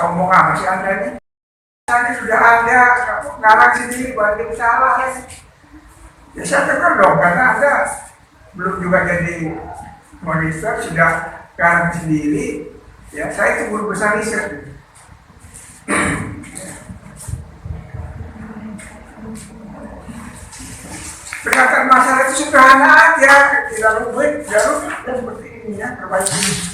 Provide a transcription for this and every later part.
sombong amat sih Anda ini. Anda sudah ada, ngarang sendiri, banding salah ya. Ya saya tegur dong, karena Anda belum juga jadi monitor, sudah ngarang sendiri. Ya, saya itu guru besar riset. Pendekatan masalah itu sederhana aja, tidak rumit, seperti ini ya, perbaiki.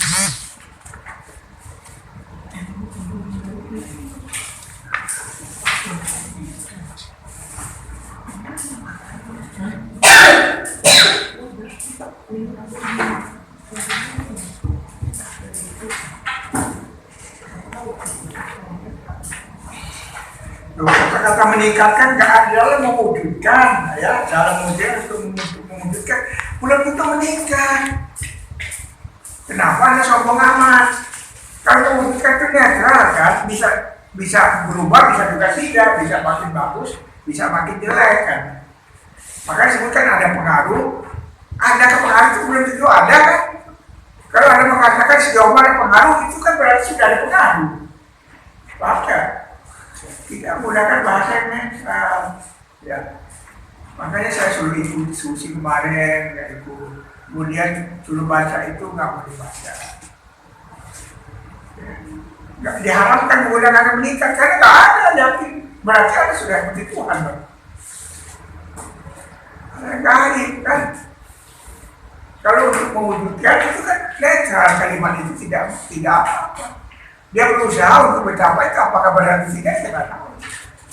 Kata meningkatkan nggak ada mewujudkan, ya dalam ujian untuk mewujudkan belum tentu meningkat. Kenapa Anda sombong amat? Kalau mewujudkan itu netral kan, bisa berubah, bisa juga tidak, bisa makin bagus, bisa makin jelek kan. Makanya sebutkan ada pengaruh, ada kepengaruh itu belum tentu ada kan. Kalau Anda mengatakan sejauh mana pengaruh itu kan berarti sudah ada pengaruh. Bahkan tidak menggunakan bahasa yang netral, ya. Makanya saya suruh ikut diskusi kemarin, ya ikut. Kemudian suruh baca itu nggak mau dibaca. Ya. Nggak diharapkan menggunakan meningkat karena nggak ada yakin. Berarti Anda sudah seperti Tuhan, Bang. Ada gaib kan. Kalau untuk mewujudkan itu kan netral, kalimat itu tidak apa-apa. Dia berusaha untuk mencapai itu, apakah berarti tidak, saya nggak tahu.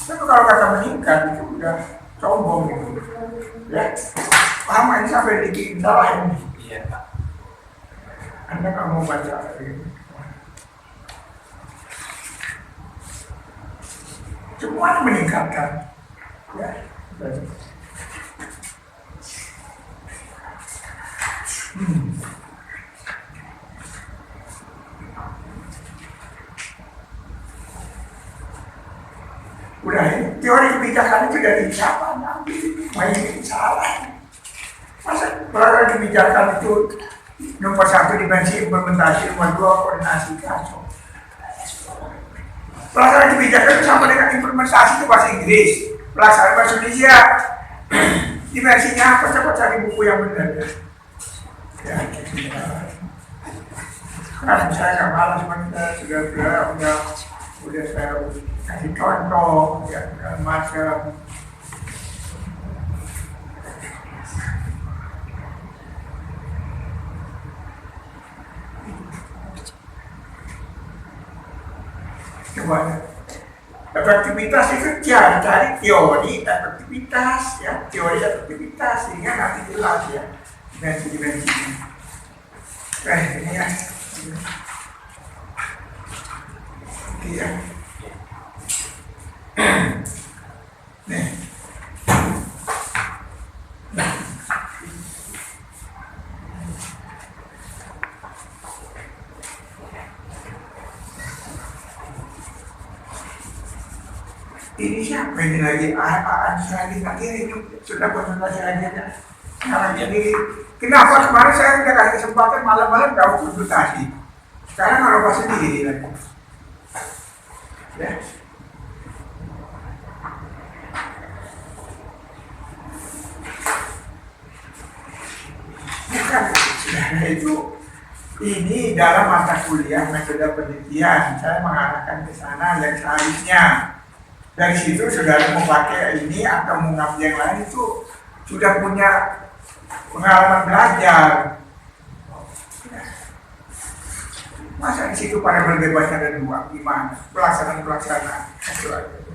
Tapi kalau kata meningkat itu udah sombong gitu. Ya, paham ini sampai di dalam ini. Iya, Pak. Anda nggak mau baca ini. Semuanya meningkatkan. Ya, udah ini teori kebijakan itu dari siapa? Main salah. Masa peraturan kebijakan itu nomor 1 dimensi implementasi, nomor 2 koordinasi kacau. Pelaksanaan kebijakan itu sama dengan implementasi itu bahasa Inggris, pelaksanaan bahasa Indonesia. Dimensinya apa? Coba cari buku yang benar ya. Ya, sekarang saya nggak malas, sudah saya kasih contoh ya macam. Coba efektivitas itu cari teori efektivitas ya, teori efektivitas sehingga nanti jelas ya dimensi-dimensinya. Ini ya. Iya. Nih. Ini siapa ini lagi? Lagi itu sudah konsultasi lagi ya. Sekarang jadi kenapa kemarin saya udah kasih kesempatan malam-malam nggak konsultasi? Sekarang kalau pas sendiri lagi. Ya. Bukan, itu ini dalam mata kuliah metode penelitian saya mengarahkan ke sana yang seharusnya. Dari situ saudara mau pakai ini atau mau ngambil yang lain itu sudah punya pengalaman belajar. Masa di situ pada berbebas ada dua, gimana? Pelaksanaan. Itu aja.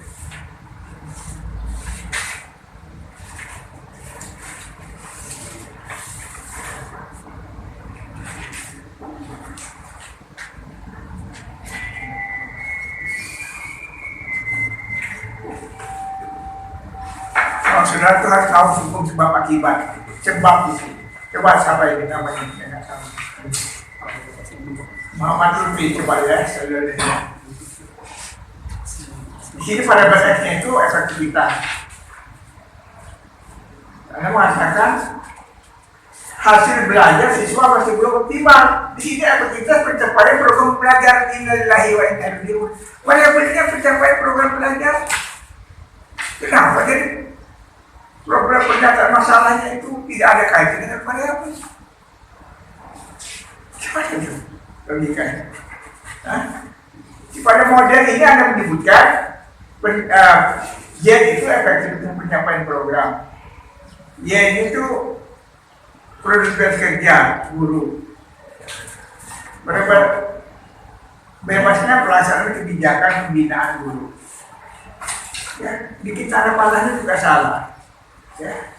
Saudara itu harus tahu hukum sebab akibat. Sebab itu. Coba siapa ini namanya? Saya nggak tahu. Muhammad Lutfi, coba ya, saudara. Di sini pada bahasanya itu efektivitas. Karena mengatakan hasil belajar siswa masih belum optimal. Di sini aktivitas pencapaian program belajar innalillahi wa inna ilaihi raji'un. Variabelnya pencapaian program belajar. Kenapa jadi program pernyataan masalahnya itu tidak ada kaitan dengan variabel? Gimana itu logikanya? Pada model ini Anda menyebutkan Y itu efektivitas pencapaian program, Y itu produktivitas kerja guru, bebasnya pelaksanaan kebijakan pembinaan guru. Ya, dikit tanda panahnya juga salah. Ya.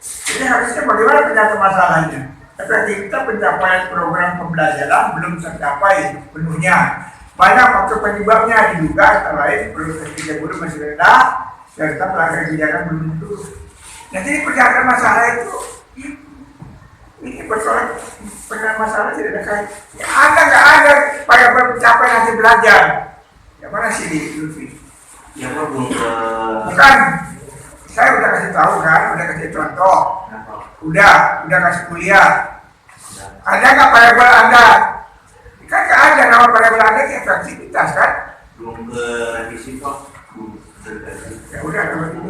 Jadi harusnya bagaimana penyataan masalahnya? Efektivitas pencapaian program pembelajaran belum tercapai sepenuhnya. Banyak faktor penyebabnya diduga antara lain produktivitas kerja guru masih rendah serta pelaksanaan kebijakan belum tentu. Nah, jadi penyataan masalah itu ini persoalan penyataan masalah tidak ada kait. Ya, Anda nggak ada pada pencapaian hasil belajar. Yang mana sih di Lutfi? Ya belum ke. Bukan. Saya udah kasih tahu kan, udah kasih contoh. Udah kasih kuliah. Ada nggak variabel Anda? Kan nggak ada nama variabel Anda yang efektivitas kan? Belum ke revisi kok. Ya udah kalau gitu.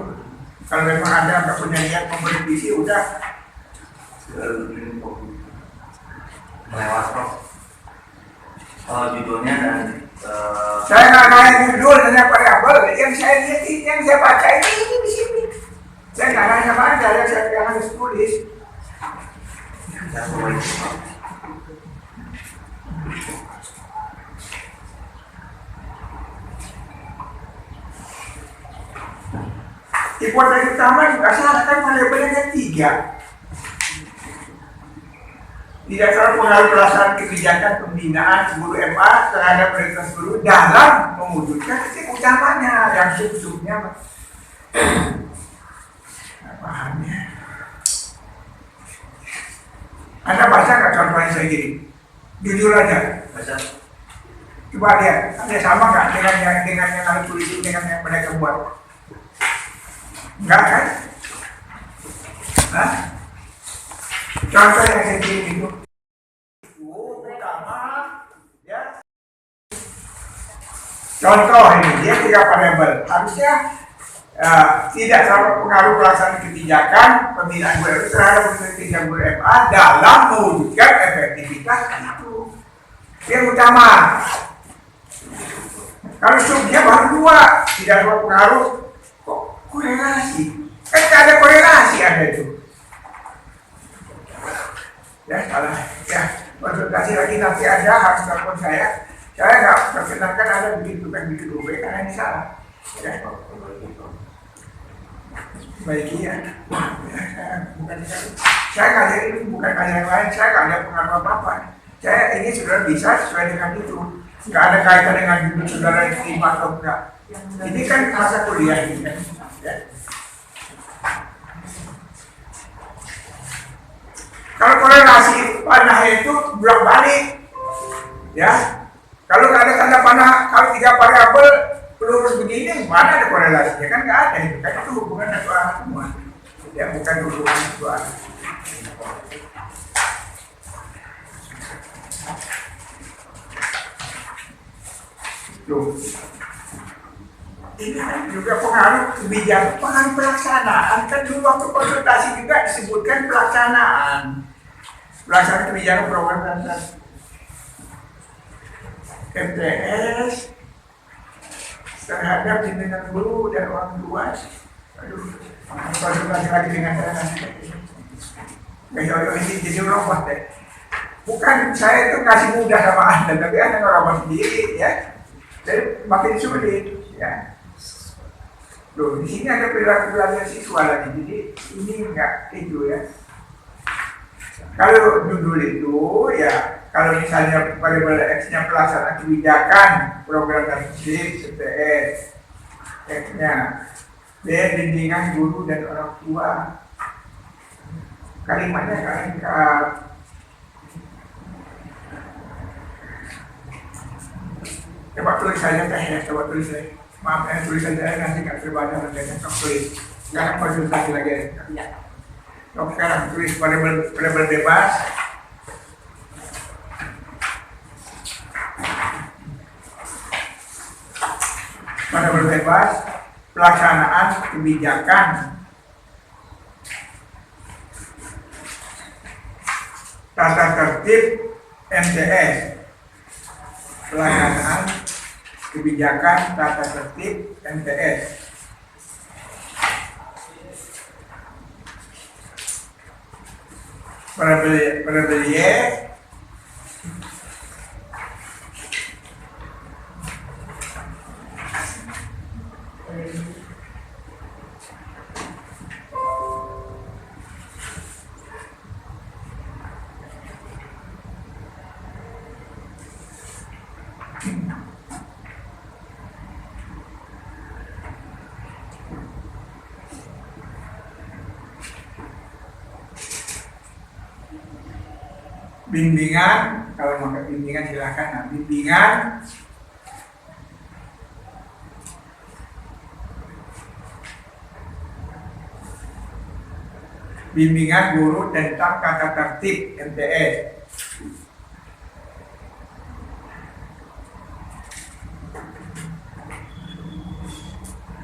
Kalau memang Anda nggak punya niat mempervisi, udah. Melewat kok. Kalau judulnya dan saya nggak nanya judul, nanya variabel. Yang saya lihat, yang saya baca ini di sini. Saya nggak nanya mana, yang harus tulis. Hipotesa utama juga salah kan, variabelnya 3. Tidak salah pengaruh pelaksanaan kebijakan pembinaan guru MA terhadap prioritas guru dalam mewujudkan titik utamanya yang sub-subnya. Pahamnya. Anda baca nggak contohnya saya gini? Jujur aja. baca. Coba lihat, ada sama nggak dengan yang Anda tulis itu dengan yang mereka buat? Enggak kan? Hah? Contoh yang saya kirim itu pertama, ya. Contoh ini dia 3 variabel. Harusnya tidak sama pengaruh pelaksanaan kebijakan pembinaan guru terhadap kebijakan guru MA dalam mewujudkan efektivitas itu. Yang utama. Kalau subnya baru 2, tidak ada pengaruh. Kok korelasi? Kan tidak ada korelasi ada itu. Ya salah. Ya konsultasi lagi nanti ada harus telepon saya. Saya nggak perkenankan ada bikin UB karena ini salah. Ya. Baik ya. Bukan saya ngajar ini bukan ngajar yang lain. Saya nggak ada pengaruh apa-apa. Saya ini saudara bisa sesuai dengan itu. Nggak ada kaitan dengan judul saudara yang terima atau enggak. Ini kan masa kuliah ini kan. Ya. Kalau korelasi panah itu bolak-balik, ya. Kalau nggak ada tanda panah, kalau 3 variabel lurus begini, mana ada korelasinya? Kan nggak ada itu. Kan itu hubungan satu arah semua. Ya, bukan hubungan satu arah. Tuh. Ini juga pengaruh kebijakan, pengaruh pelaksanaan. Kan dulu waktu konsultasi juga disebutkan pelaksanaan kebijakan program dan MTS terhadap bimbingan guru dan orang tua. Aduh, konsultasi lagi dengan saya nanti. Kayak ini jadi robot deh. Bukan saya itu kasih mudah sama Anda, tapi Anda ngerobot sendiri ya. Jadi makin sulit ya. Loh, di sini ada perilaku belajar siswa lagi, jadi ini enggak itu ya. Kalau judul itu ya, kalau misalnya variabel X-nya pelaksanaan kebijakan program tersebut CTS, X-nya B bimbingan guru dan orang tua, kalimatnya lengkap. Coba tulis saja teh ya, coba tulis saya. Maaf ya, tulis saja nanti nggak terbaca nanti tulis. Sekarang konsultasi lagi ya. Oke, sekarang tulis variabel bebas. Variabel bebas, pelaksanaan kebijakan tata tertib MTS. Pelaksanaan kebijakan tata tertib MTS. Variabel Y bimbingan, kalau mau ke bimbingan silakan. Nah, bimbingan guru tentang tata tertib MTS.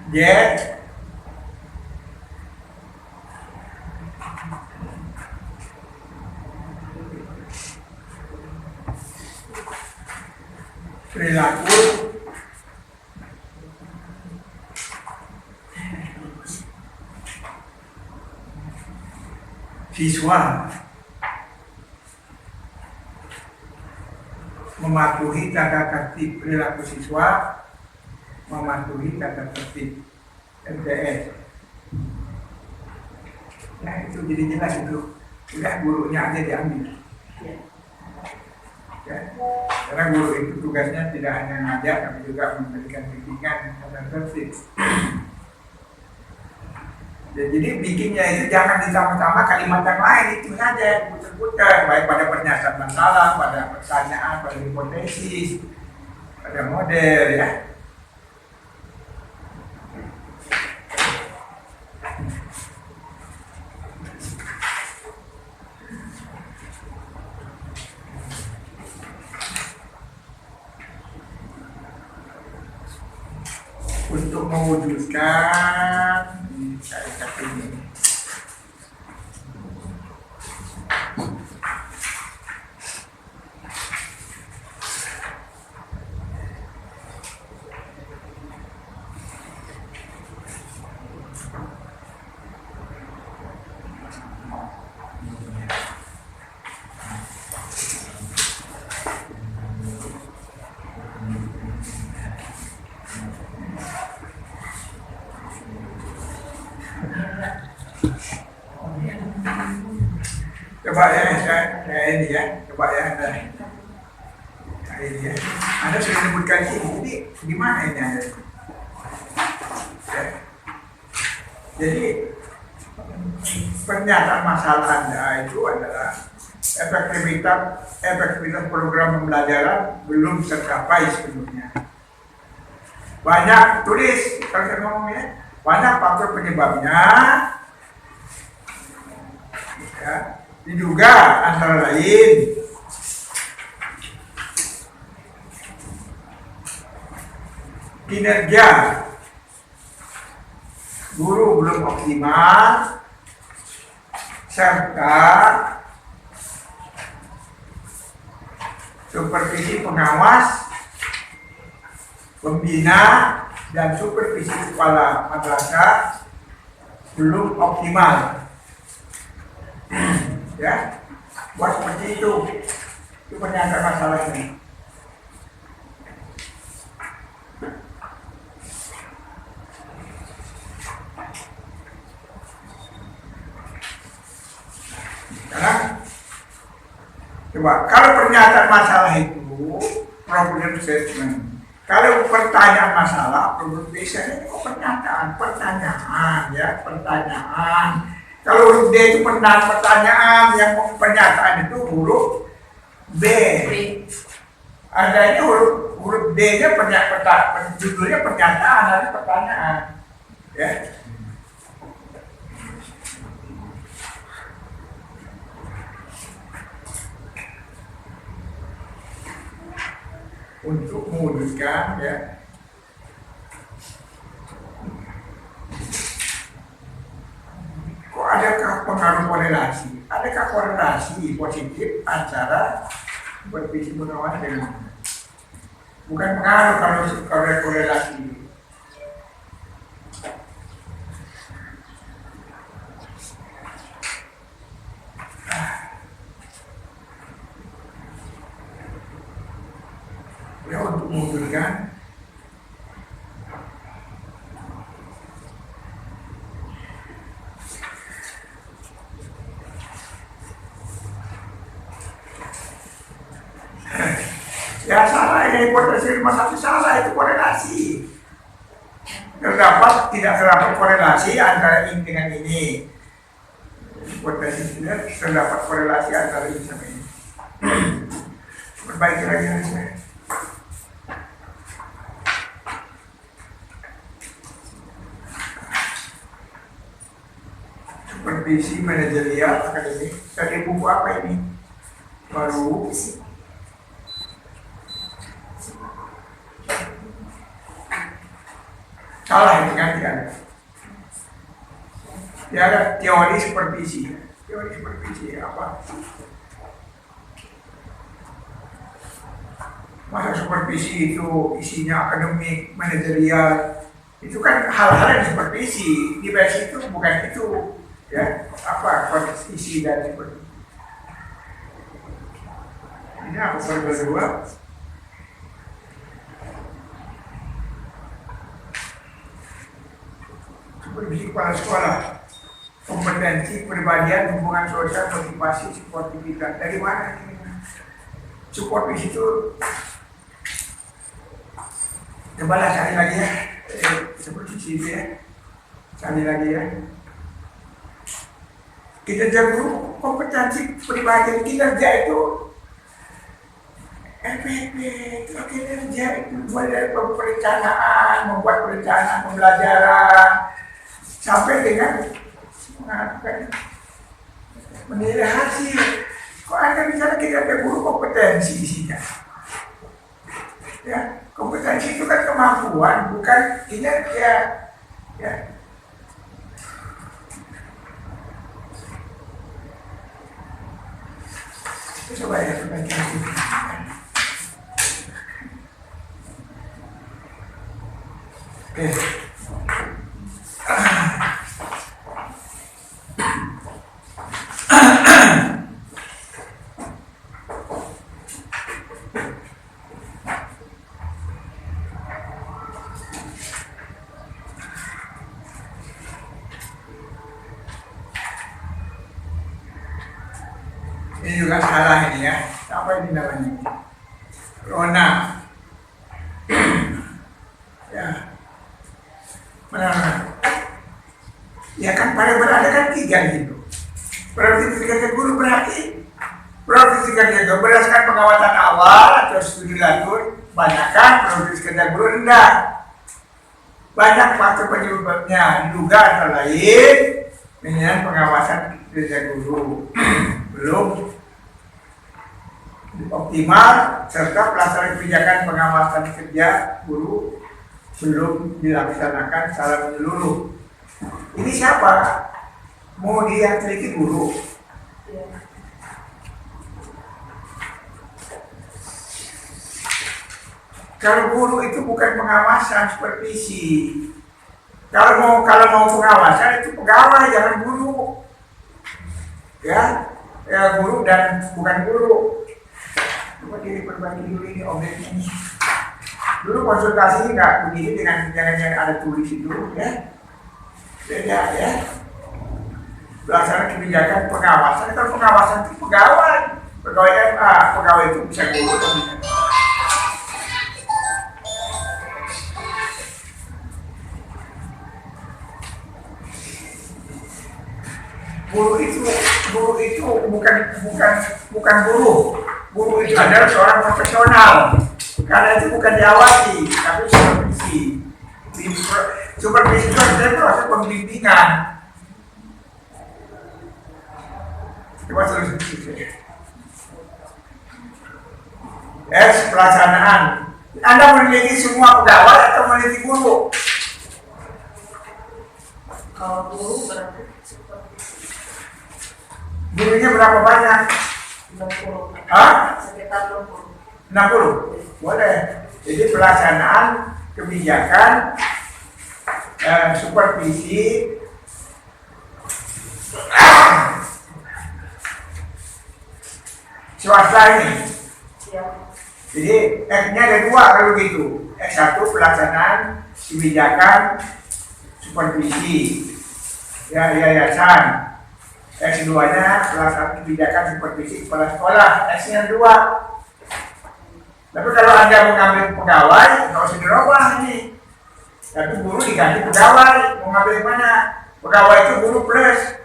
Y perilaku siswa mematuhi tata tertib, perilaku siswa mematuhi tata tertib MTS. Nah, itu jadi jelas itu. Udah gurunya aja diambil. Ya. Karena guru itu tugasnya tidak hanya ngajar, tapi juga memberikan bimbingan tata tertib. Ya, jadi bikinnya itu jangan ditambah-tambah kalimat yang lain, itu saja putar-putar, baik pada pernyataan masalah, pada pertanyaan, pada hipotesis, pada model, ya. Untuk mewujudkan syarikat ini, coba ya, saya ini ya, coba ya, ini ya. Anda sudah menyebutkan ini, jadi gimana ini Anda? Ya. Jadi pernyataan masalah Anda itu adalah efektivitas program pembelajaran belum tercapai sepenuhnya. Banyak tulis, kalau saya ngomong ya, banyak faktor penyebabnya. Ya. Diduga antara lain kinerja guru belum optimal serta supervisi pengawas, pembina dan supervisi kepala madrasah belum optimal. Ya, buat seperti itu pernyataan masalahnya. Karena coba kalau pernyataan masalah itu problem statement, kalau pertanyaan masalah problem statement itu pertanyaan ya, pertanyaan. Kalau huruf D itu pertanyaan, yang pernyataan itu huruf B. Ada ini huruf D-nya judulnya pernyataan, ada pertanyaan. Ya. untuk mewujudkan ya kok adakah pengaruh korelasi? Adakah korelasi positif antara supervisi pengawas dengan bukan pengaruh kalau korelasi. Ya untuk mewujudkan ya salah ya hipotesi rumah sakit salah itu korelasi. Tidak terdapat korelasi antara ini dengan ini. Hipotesi tidak terdapat korelasi antara ini sama ini. Perbaiki lagi saya. Supervisi manajerial akademik. Dari buku apa ini? Baru salah ini kan tidak ada. Ya ada teori supervisi. Teori supervisi apa? Masa supervisi itu isinya akademik, manajerial, itu kan hal-hal yang supervisi. Di base itu bukan itu, ya apa konteks isi dari supervisi. Ini apa kedua? Supervisi kepala sekolah, kompetensi, kepribadian, hubungan sosial, motivasi, sportivitas. Dari mana ini? Supervisi itu, cobalah cari lagi ya, supervisi itu ya, cari lagi ya. Kinerja guru, kompetensi, kepribadian, kinerja itu, FPP, itu kinerja itu mulai dari perencanaan, membuat perencanaan pembelajaran, sampai dengan mengatakan menilai hasil. Kok Anda bicara kinerja guru kompetensi isinya? Ya, kompetensi itu kan kemampuan, bukan kinerja. Ya. Coba ya, perbaiki lagi. Oke. Ini juga salah ini ya. Apa ini namanya? Rona. Ya. Mana? Ya kan pada berada kan 3 gitu. Profesi kerja guru berarti profesi kerja guru berdasarkan pengawasan awal atau studi lanjut banyakkan profesi kerja guru rendah. Banyak faktor penyebabnya diduga antara lain dengan pengawasan kerja guru belum optimal serta pelaksanaan kebijakan pengawasan kerja guru belum dilaksanakan secara menyeluruh. Ini siapa? Mau dia teliti guru. Kalau guru itu bukan pengawasan supervisi. Kalau mau pengawasan itu pegawai, jangan guru. Ya guru dan bukan guru. Coba diperbagi dulu ini objeknya ini. Dulu konsultasi nggak begini dengan yang ada tulis itu, ya. Beda ya. Pelaksanaan kebijakan pengawasan. Kalau pengawasan itu pegawai MA, pegawai itu bisa guru atau bisa. Guru itu bukan guru. Guru itu adalah seorang profesional. Karena itu bukan diawasi, tapi supervisi. Supervisi itu adalah proses pembimbingan. Coba terus. S. Pelaksanaan Anda meneliti semua pegawai atau meneliti guru? Kalau guru berarti seperti Gurunya berapa banyak? 60, Hah? sekitar 20. 60? Boleh. Jadi pelaksanaan kebijakan supervisi swasta ini. Siap. Jadi X-nya ada dua kalau gitu. X1 pelaksanaan kebijakan supervisi ya yayasan. X2-nya pelaksanaan kebijakan supervisi kepala sekolah. X-nya dua. Tapi kalau Anda mengambil pegawai, nggak usah dirubah ini. Tapi guru diganti pegawai, mau ngambil mana? Pegawai itu guru plus.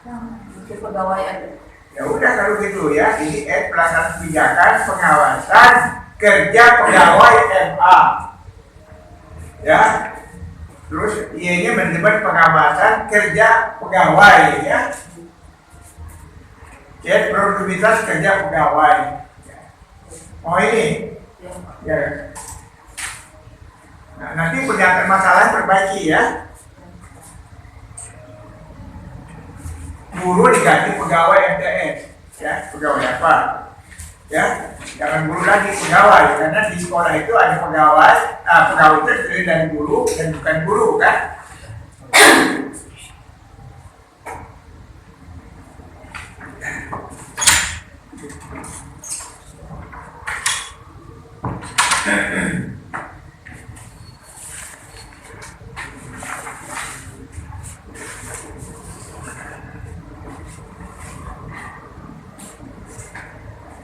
Jadi pegawai ada. Ya udah kalau gitu ya, ini pelaksanaan kebijakan pengawasan kerja pegawai MA. Ya. Terus I-nya manajemen pengawasan kerja pegawai ya. Cek produktivitas kerja pegawai. Oh ini. Ya. Nah, nanti pernyataan masalah perbaiki ya. Guru diganti pegawai MTS, ya pegawai apa? Ya, jangan guru lagi pegawai karena di sekolah itu ada pegawai, pegawai itu terdiri dari guru dan bukan guru kan?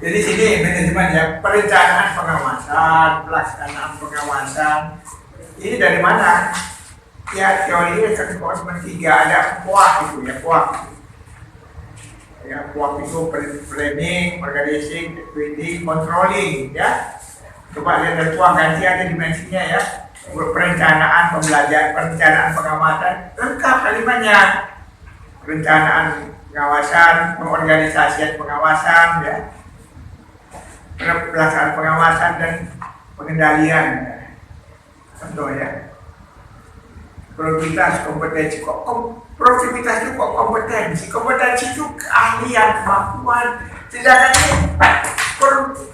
Jadi sini manajemen ya, perencanaan pengawasan, pelaksanaan pengawasan. Ini dari mana? Ya teori kan kelas 3 ada POAK itu ya POAK. Ya POAK itu planning, organizing, executing, controlling ya. Coba lihat dari POAK ganti aja dimensinya ya. Perencanaan pembelajaran, perencanaan pengawasan, lengkap kalimatnya. Perencanaan pengawasan, pengorganisasian pengawasan ya. Pelaksanaan pengawasan dan pengendalian. Contohnya produktivitas, kompetensi. Produktivitas itu kok kompetensi? Kompetensi itu keahlian, kemampuan. Sedangkan ini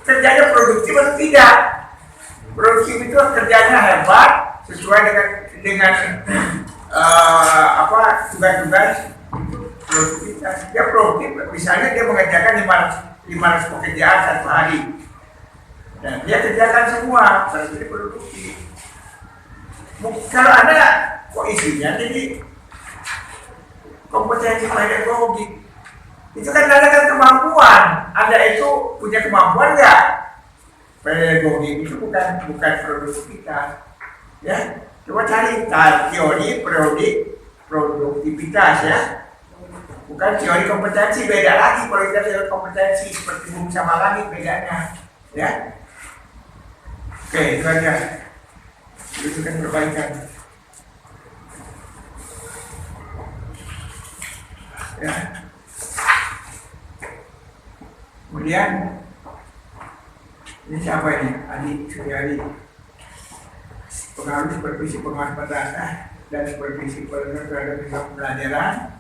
kerjanya produktif atau tidak? Produktif itu kerjanya hebat sesuai dengan tugas-tugas produktivitas. Dia produktif, misalnya dia mengerjakan 500 pekerjaan satu hari dan dia kerjakan semua, berarti produktif. Kalau ada kok isinya jadi kompetensi pedagogik itu kan ada kan kemampuan. Anda itu punya kemampuan nggak? Pedagogik itu bukan produktivitas ya. Coba cari teori produktivitas ya. Bukan teori kompetensi, beda lagi kalau kita teori kompetensi seperti bumi sama langit bedanya, ya. Oke, itu aja. Itu kan perbaikan. Ya. Kemudian ini siapa ini? Adi Suryadi. Pengaruh supervisi pengawas madrasah dan supervisi terhadap pembelajaran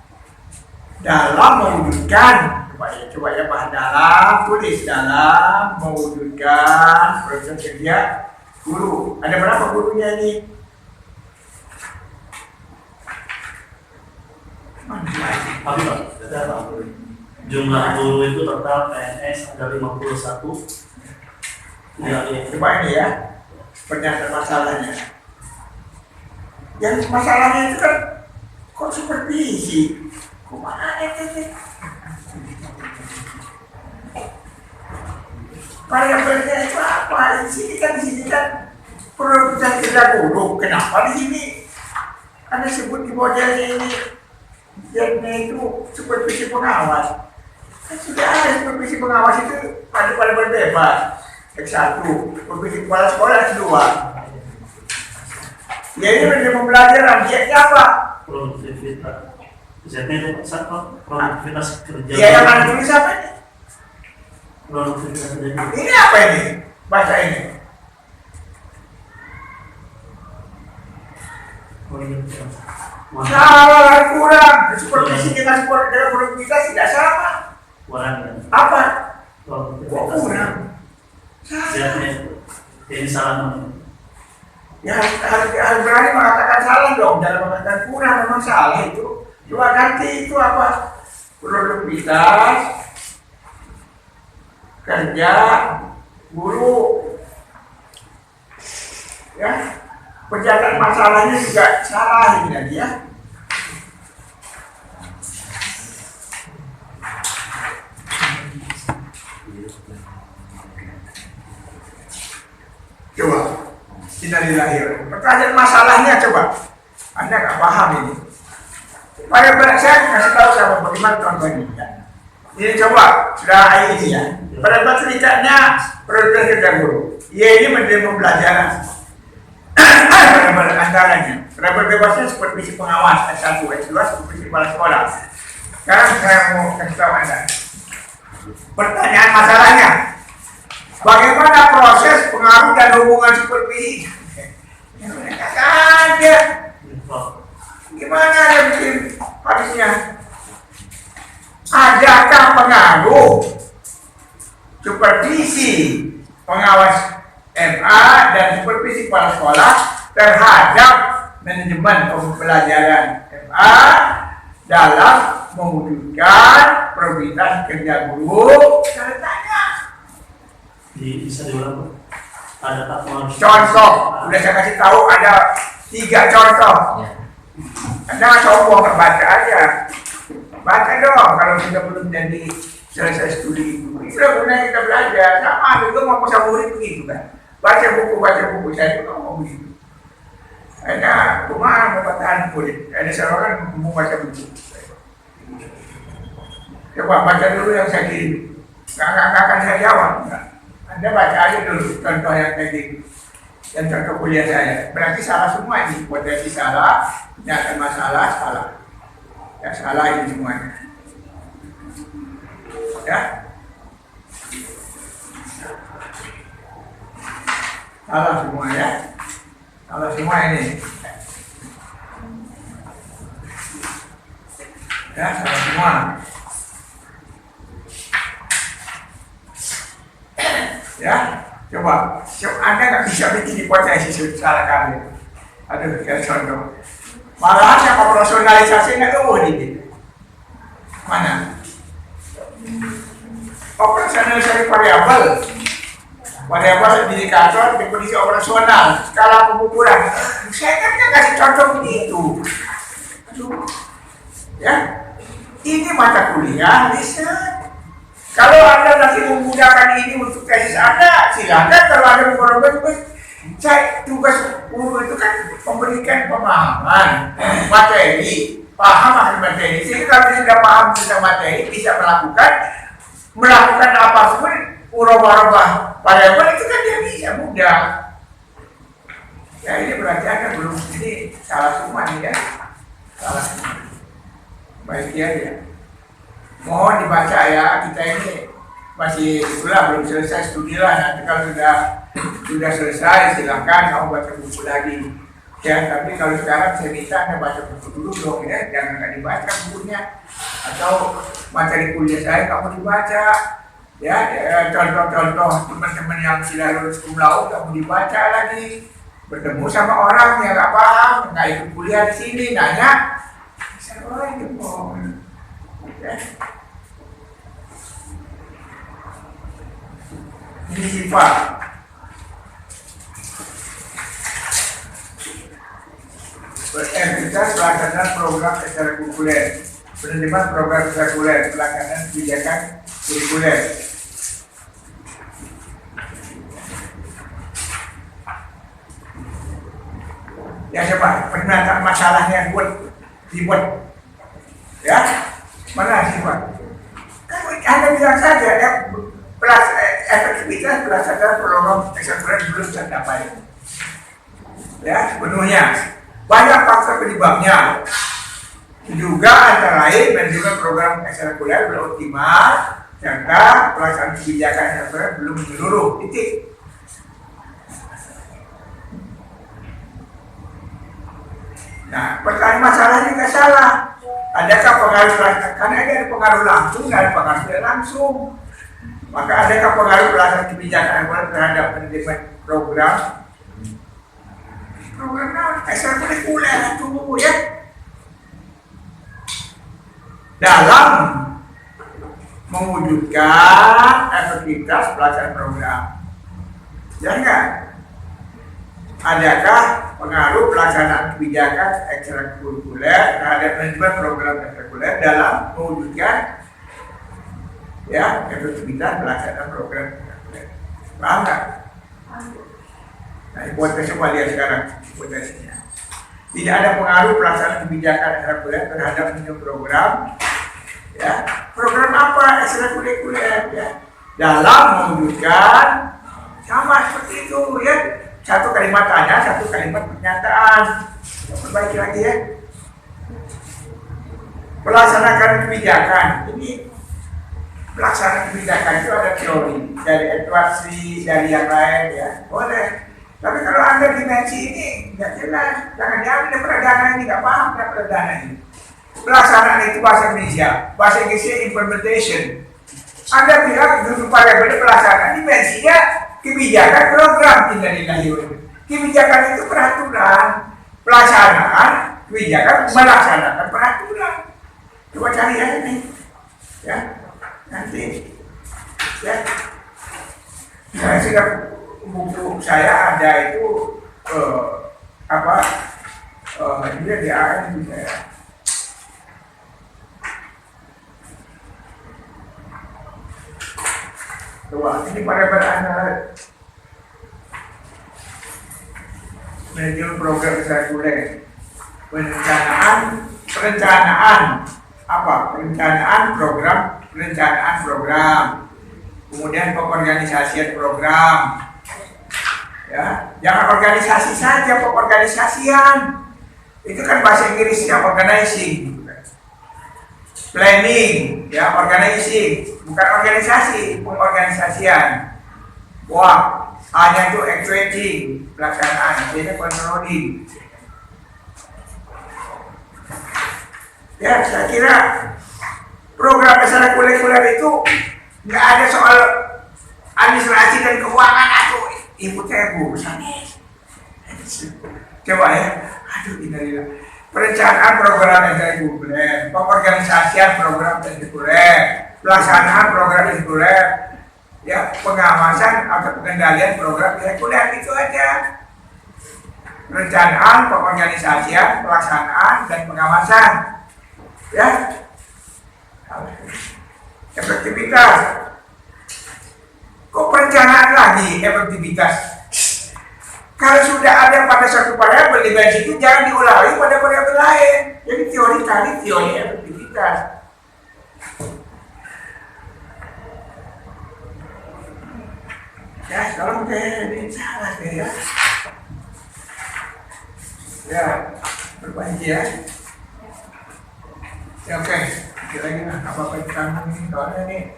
dalam mewujudkan, coba ya Pak, dalam tulis dalam mewujudkan proses kerja guru. Ada berapa gurunya ini? Tapi Pak, jumlah guru itu total PNS ada 51. Ya, Coba ini ya, pernyataan masalahnya. Yang masalahnya itu kan kok supervisi? Kumaha itu? Variabelnya itu apa? Di sini kan produktivitas kerja guru. Kenapa di sini? Anda sebut di modelnya ini, yang itu supervisi pengawas. Kan sudah ada supervisi pengawas itu pada berbebas. X1, supervisi kepala sekolah X2. Ya ini menjadi pembelajaran. Dia apa? produktivitas. Z-nya itu produktivitas kerja. Dia yang mana tulis apa ini? Produktivitas kerja. Ini apa ini? Bahasa ini. Salah kurang. Supervisi dengan produktivitas tidak sama. Kurang. Apa? Kok Kurang. Siapnya ini salah. Ya harus berani mengatakan salah dong. Dalam mengatakan kurang memang salah itu. Coba ganti itu apa? Produktivitas, kerja, guru, ya, pencatatan masalahnya juga salah ini lagi ya. Coba, innalillahi. Pertanyaan masalahnya coba, Anda nggak paham ini. Pada saya kasih tahu sama bagaimana contohnya. Ini coba sudah ini ya. Pada ceritanya produk kerja guru. Ya ini menjadi pembelajaran. Pada antaranya, pada bebasnya supervisi pengawas S1, S2, supervisi kepala sekolah. Sekarang saya mau kasih tahu Anda. Pertanyaan masalahnya, bagaimana proses pengaruh dan hubungan supervisi? Ada. Gimana ada bikin habisnya? Adakah pengaruh supervisi pengawas MA dan supervisi kepala sekolah terhadap manajemen pembelajaran MA dalam mewujudkan prioritas kerja guru? Saya tanya. Bisa diulang, ada Contoh, udah saya kasih tahu ada 3 contoh. Anda sombong baca aja, baca dong. Kalau kita belum jadi selesai studi itu, sudah gunanya kita belajar. Sama juga mau bisa murid begitu kan. Baca buku saya juga mau begitu. Hanya cuma mau bertahan murid. Ada seorang mau baca buku. Coba baca dulu yang saya kirim. Nggak akan saya jawab. Anda baca aja dulu contoh yang kayak gitu. Dan contoh kuliah saya. Berarti salah semua ini. Potensi salah, nyata masalah, salah. Ya salah ini semuanya. Ya. Salah semua ya. Salah semua ini. Ya, salah semua. Ya, coba Anda nggak bisa bikin hipotesis salah kami. Aduh, kayak contoh. Malahan yang operasionalisasi nggak tahu ini. Mana? Operasionalisasi variabel indikator definisi operasional, skala pengukuran. Saya kan nggak kasih contoh begitu. Aduh, ya. Ini mata kuliah bisa. Kalau Anda nanti menggunakan ini untuk tesis Anda, silakan. Kalau Anda memperoleh, saya tugas guru itu kan memberikan pemahaman materi, paham akan materi. Sehingga kalau sudah paham tentang materi, bisa melakukan apapun, urubah-urubah variabel itu kan dia bisa mudah. Ya ini berarti Anda belum ini salah semua nih ya, salah semua. Baik ya. Mohon dibaca ya, kita ini masih itulah belum selesai studi lah. Nanti kalau sudah selesai silakan kamu baca buku lagi. Ya, tapi kalau sekarang saya minta Anda baca buku dulu dong ya, jangan dibaca bukunya atau materi kuliah saya kamu dibaca. Ya, contoh-contoh teman-teman yang sudah lulus cum laude kamu dibaca lagi. Bertemu sama orang yang nggak paham, nggak ikut kuliah di sini, nanya, saya itu mau. Ya. Ini sifat berentitas pelaksanaan program ekstrakurikuler, penerimaan program ekstrakurikuler, pelaksanaan kebijakan kurikuler. Ya coba pernyataan masalahnya dibuat, ya. Mana sifat? Kan Anda bilang saja ya, efektivitas pelaksanaan program ekstrakurikuler belum tercapai. Ya, sepenuhnya. Banyak faktor penyebabnya. Juga antara lain manajemen program ekstrakurikuler belum optimal, serta pelaksanaan kebijakan ekstrakurikuler belum menyeluruh. Titik. Nah, pertanyaan masalahnya juga salah. Adakah pengaruh karena ada pengaruh langsung, ada pengaruh tidak langsung. Maka adakah pengaruh pelaksanaan kebijakan terhadap penerimaan program ekstrakurikuler itu ya dalam mewujudkan efektivitas pelaksanaan program. Ya enggak? Adakah pengaruh pelaksanaan kebijakan ekstrakurikuler terhadap manajemen program ekstrakurikuler dalam mewujudkan ya efektivitas pelaksanaan program ekstrakurikuler? Paham nggak? Nah, hipotesnya lihat sekarang hipotesnya. Tidak ada pengaruh pelaksanaan kebijakan ekstrakurikuler terhadap manajemen program. Ya, program apa ekstrakurikuler ya? Dalam mewujudkan sama seperti itu ya. Satu kalimat tanya, satu kalimat pernyataan. Perbaiki lagi ya. Pelaksanakan kebijakan. Ini pelaksanaan kebijakan itu ada teori dari Edward Sri, dari yang lain ya. Boleh. Tapi kalau Anda dimensi ini nggak jelas. Jangan diambil perdana ini, nggak paham kan perdana ini. Pelaksanaan itu bahasa Indonesia. Bahasa Inggrisnya implementation. Anda bilang dulu variabel pelaksanaan dimensinya kebijakan program tidak dilalui. Kebijakan itu peraturan, pelaksanaan kebijakan melaksanakan peraturan. Coba cari ya ini, ya nanti, ya. Saya sudah buku saya ada itu dia di AN itu saya. Coba ini pada anak manajemen program ekstrakurikuler, perencanaan apa? Perencanaan program, kemudian pengorganisasian program. Ya, jangan organisasi saja, pengorganisasian. Itu kan bahasa Inggrisnya organizing. Planning, ya organizing, bukan organisasi, pengorganisasian. Wah, hanya itu actuating, pelaksanaan, jadi controlling. Ya, saya kira program ekstrakurikuler itu nggak ada soal administrasi dan keuangan atau inputnya Bu. Coba ya, aduh innalillah. Perencanaan program ekstrakurikuler, pengorganisasian program ekstrakurikuler, pelaksanaan program ekstrakurikuler, ya pengawasan atau pengendalian program ekstrakurikuler itu aja. Perencanaan, pengorganisasian, pelaksanaan dan pengawasan, ya. Efektivitas. Kok perencanaan lagi efektivitas? Kalau sudah ada pada satu variabel dimensi itu jangan diulangi pada variabel lain. Jadi teori efektivitas. Ya, tolong ini salah ya. Ya, berbagi ya. Ya oke, lagi lah apa-apa di kanan ini soalnya nih.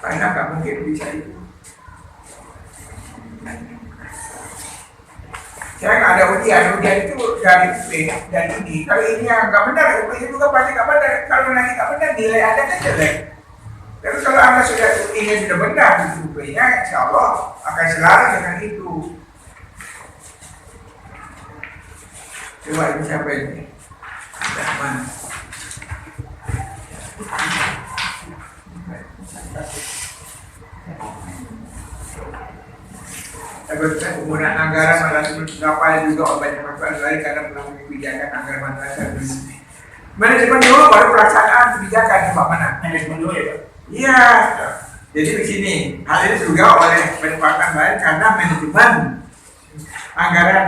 Karena nggak mungkin bisa itu. Saya nggak ada ujian itu dari P dan ini. Kalau ini yang nggak benar, itu juga pasti nggak benar. Kalau nanti nggak benar, nilai Anda kan jelek. Tapi kalau Anda sudah ini sudah benar di P-nya, insya Allah akan selaras dengan itu. Coba ini siapa ini? Mana? Penggunaan anggaran madrasah berapa juga banyak masalah lain karena melakukan kebijakan anggaran madrasah. Manajemen dulu baru pelaksanaan kebijakan coba mana? Manajemen dulu ya Pak? Iya. Jadi di sini hal ini juga oleh penempatan lain karena manajemen anggaran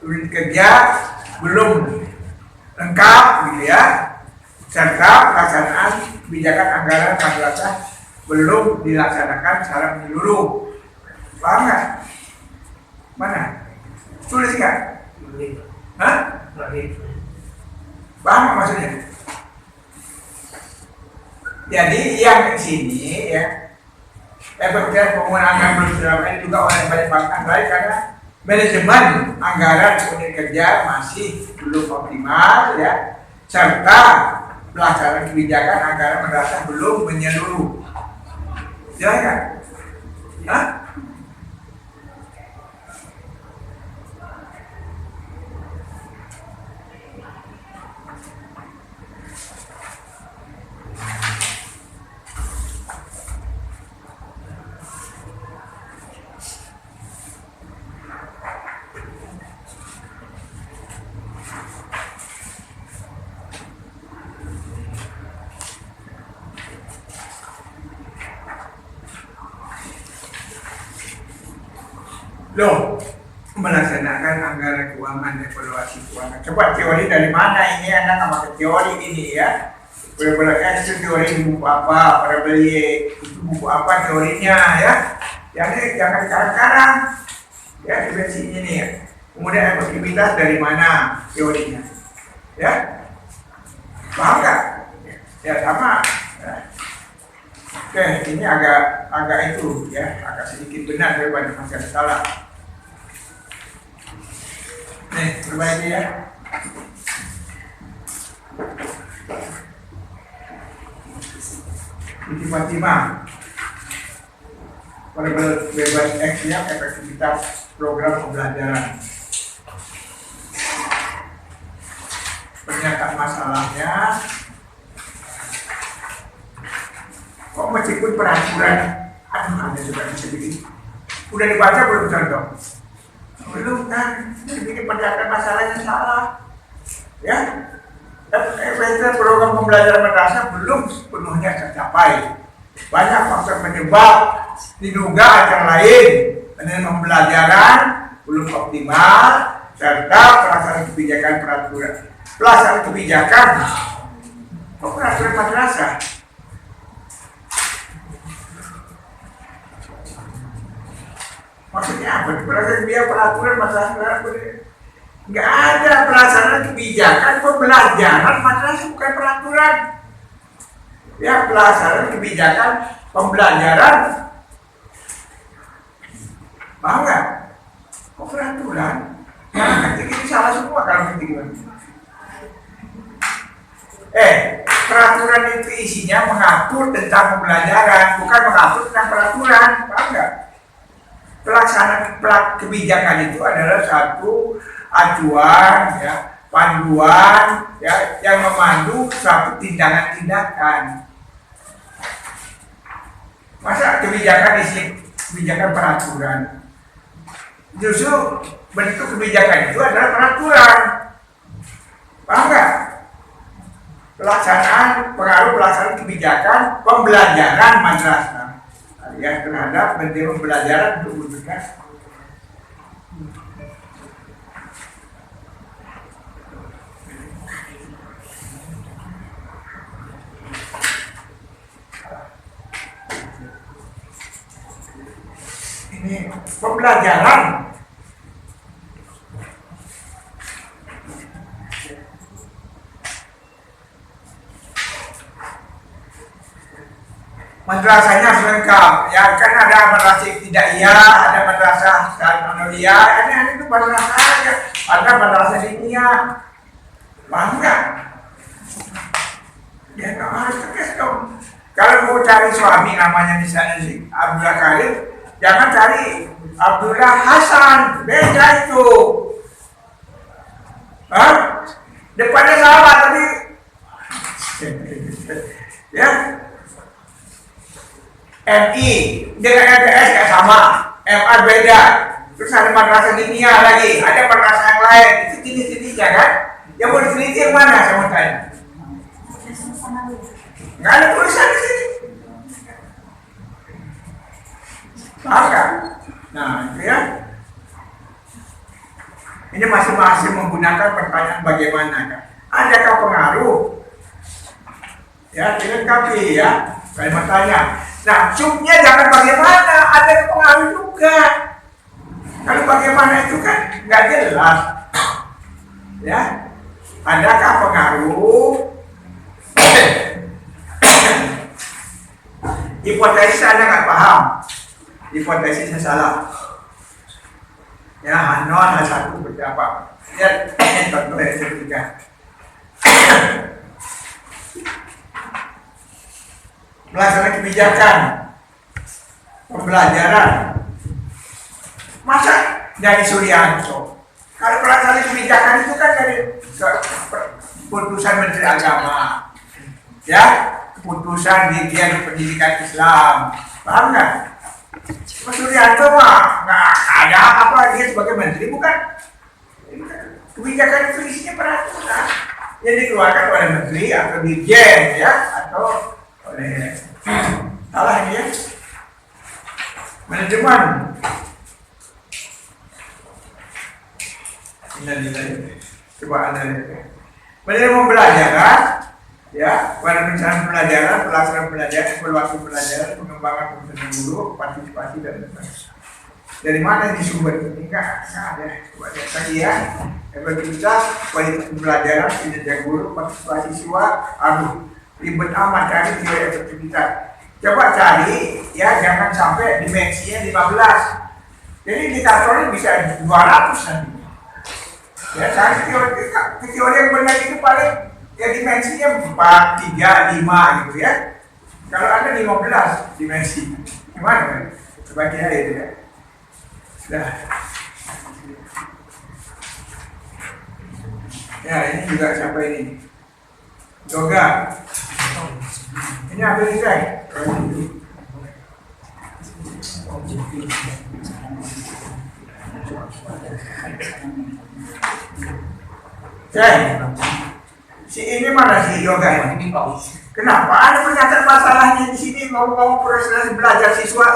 unit kerja belum lengkap gitu ya, serta pelaksanaan kebijakan anggaran madrasah belum dilaksanakan secara menyeluruh. Paham nggak? Mana? Tulis nggak? Hah? Paham nggak maksudnya? Jadi yang di sini ya, efektivitas penggunaan anggaran belum dilakukan juga oleh banyak lain karena manajemen anggaran unit kerja masih belum optimal ya, serta pelaksanaan kebijakan anggaran madrasah belum menyeluruh. Ya kan? Hah? Loh, melaksanakan anggaran keuangan, evaluasi keuangan. Coba teori dari mana ini anak pakai teori ini ya? Benar-benar itu teori buku apa? Pada beli itu buku apa teorinya ya? Jangan sekarang-sekarang ya dimensi ini ya. Kemudian efektivitas dari mana teorinya? Ya, paham nggak? Ya sama. Ya. Oke, ini agak itu ya, agak sedikit benar daripada masih ada salah. Nih, perbaiki ya. Tiba-tiba pada bebas X ya, efektivitas program pembelajaran. Pernyataan masalahnya, kok meskipun peraturan, ada juga bisa bikin. Udah dibaca belum contoh? Belum kan, bikin pernyataan masalahnya salah. Ya, efektivitas program pembelajaran madrasah belum sepenuhnya tercapai. Banyak faktor penyebab, diduga antara lain dengan pembelajaran belum optimal serta pelaksanaan kebijakan peraturan. Pelaksanaan kebijakan peraturan madrasah. Maksudnya apa? Peraturan madrasah nggak ada pelaksanaan kebijakan pembelajaran madrasah, bukan peraturan. Ya, pelaksanaan kebijakan pembelajaran. Paham nggak? Kok peraturan? Nanti ini salah semua kalau nanti gimana? Peraturan itu isinya mengatur tentang pembelajaran, bukan mengatur tentang peraturan. Paham nggak? Pelaksanaan kebijakan itu adalah satu acuan, ya, panduan, ya, yang memandu suatu tindakan-tindakan. Masa kebijakan isi kebijakan peraturan? Justru bentuk kebijakan itu adalah peraturan. Paham nggak? Pengaruh pelaksanaan kebijakan pembelajaran madrasah ya terhadap bentuk pembelajaran untuk wujudkan. Ini pembelajaran madrasahnya lengkap ya, kan ada madrasah ibtidaiyah, ada madrasah sanawiyah, ini itu madrasah aja, ada madrasah diniyah. Paham nggak? Ya nggak harus tegas dong. Kalau mau cari suami namanya misalnya si Abdullah Karim, jangan cari Abdullah Hasan, beda itu. Hah? Depannya sama tapi ya. MI dengan MTS nggak sama, MA beda. Terus ada madrasah diniyah lagi, ada madrasah yang lain. Itu jenis-jenisnya kan? Yang mau diteliti yang mana saya mau tanya? Nggak ada tulisan di sini. Paham kan? Nah, itu ya. Ini masing-masing menggunakan pertanyaan bagaimana kan? Adakah pengaruh? Ya, dilengkapi ya. Kalimat tanya. Nah, subnya jangan bagaimana, ada pengaruh juga. Kalau bagaimana itu kan nggak jelas. Ya, adakah pengaruh? Hipotesis Anda nggak paham, hipotesisnya salah. Ya, Hanon H1 seperti apa? Lihat contoh yang ketiga. Melaksanakan kebijakan pembelajaran. Masa dari Suryanto? Kalau pelaksanaan kebijakan itu kan dari keputusan Menteri Agama, ya, keputusan Dirjen Pendidikan Islam, paham nggak? Mas Suryanto mah nggak ada apa dia sebagai menteri, bukan? Kebijakan itu isinya peraturan yang dikeluarkan oleh menteri atau dirjen, ya, atau oleh salah ini ya, manajemen. Ini coba anda lihat. Manajemen pembelajaran, ya, pada rencana pembelajaran, pelaksanaan pembelajaran, evaluasi pembelajaran, pengembangan kompetensi guru, partisipasi dan lain-lain. Dari mana ini sumber ini? Enggak ada. Coba lihat lagi ya. Efektivitas, kualitas pembelajaran, kinerja guru, partisipasi siswa. Aduh, ribet amat cari teori efektivitas. Coba cari, ya, jangan sampai dimensinya 15. Jadi indikatornya bisa 200 nanti. Ya, cari teori yang benar itu paling ya dimensinya 4, 3, 5 gitu ya. Kalau ada 15 dimensi, gimana kan? Coba kira itu ya. Sudah. Ya, ini juga siapa ini? Yoga. Ini apa ini guys? Si ini mana si Yoga ini? Kenapa? Ada pernyataan masalahnya di sini ngomong-ngomong proses belajar siswa.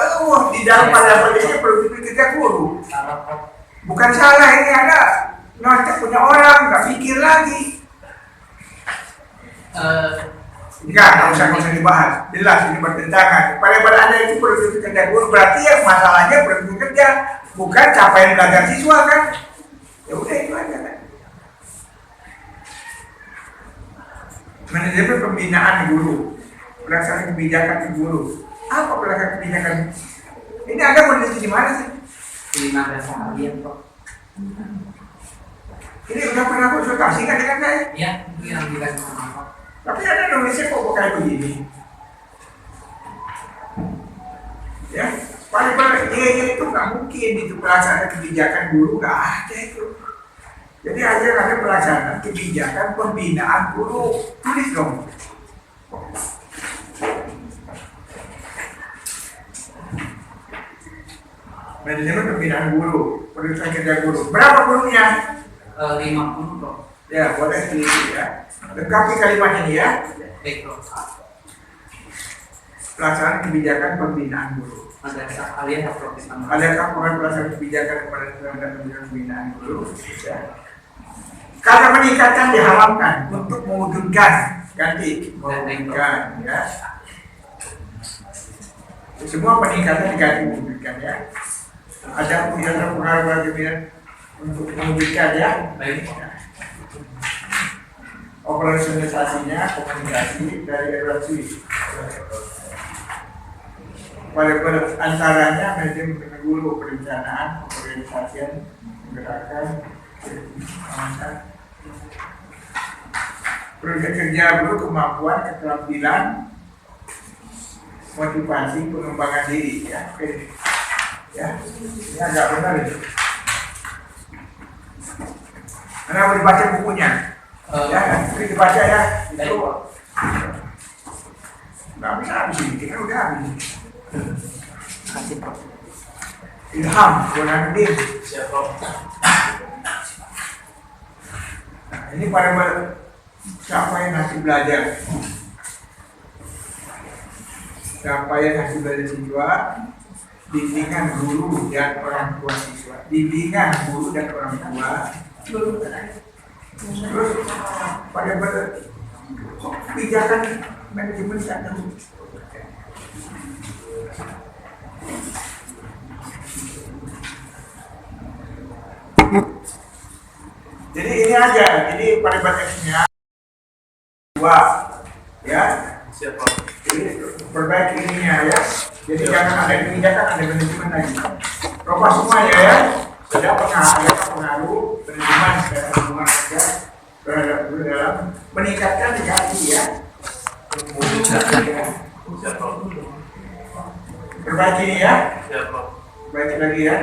Di dalam pada ini perlu dipikirkan guru. Bukan salah ini, ada nonton punya orang nggak pikir lagi. Enggak usah dibahas. Jelas ini bertentangan. Pada Anda itu perlu dipikirkan guru. Berarti yang masalahnya perlu bekerja, bukan capaian belajar siswa kan? Ya udah itu aja kan. Manajemen pembinaan guru, pelaksanaan kebijakan guru. Apa pelaksanaan kebijakan? Ini Anda meneliti di mana sih? Di madrasah kalian kok. Ini udah pernah konsultasi kan dengan saya? Ya, itu yang dikasih sama Pak. Tapi Anda nulisnya kok kayak begini? Ya, paling itu nggak mungkin itu pelaksanaan kebijakan guru, nggak ada itu. Jadi aja ada pelaksanaan kebijakan pembinaan guru, tulis dong. Manajemen pembinaan guru, perusahaan kerja guru. Berapa gurunya? 50 kok. Ya, boleh teliti ya. Lengkapi kalimat ini ya. Baik kok. Pelaksanaan kebijakan pembinaan guru. Madrasah kalian approach sama. Adakah program pelaksanaan kebijakan kepada dan pembinaan guru? Ya. Karena meningkatkan diharamkan untuk mewujudkan ganti mewujudkan ya. Semua peningkatan diganti mewujudkan ya. Ada program untuk mewujudkan ya. Baik. Operasionalisasinya komunikasi dari evaluasi. Pada antaranya manajemen guru, perencanaan, organisasian, menggerakkan, pengawasan. Program kerja guru, kemampuan, keterampilan, motivasi, pengembangan diri ya. Oke. Ya, ini agak benar itu. Anda boleh baca bukunya. Ya, ini dibaca ya. Itu nggak bisa habis ini, kita udah habis. Kasih Pak. Ilham, Burhanuddin. Siapa? Nah, ini pada capaian hasil belajar. Capaian hasil belajar siswa, bimbingan guru dan orang tua siswa. Bimbingan guru dan orang tua. Terus pada kebijakan manajemen kan. Jadi ini aja, jadi pada batasnya dua, ya. Siapa? Jadi perbaiki ininya ya. Jadi jangan ada kebijakan, ada manajemen lagi. Coba semuanya ya. Ada pengaruh penerimaan secara hubungan kerja terhadap guru dalam meningkatkan dikasih ya. Siap, Prof. Perbaiki ini ya, Siap, Prof. perbaiki lagi ya.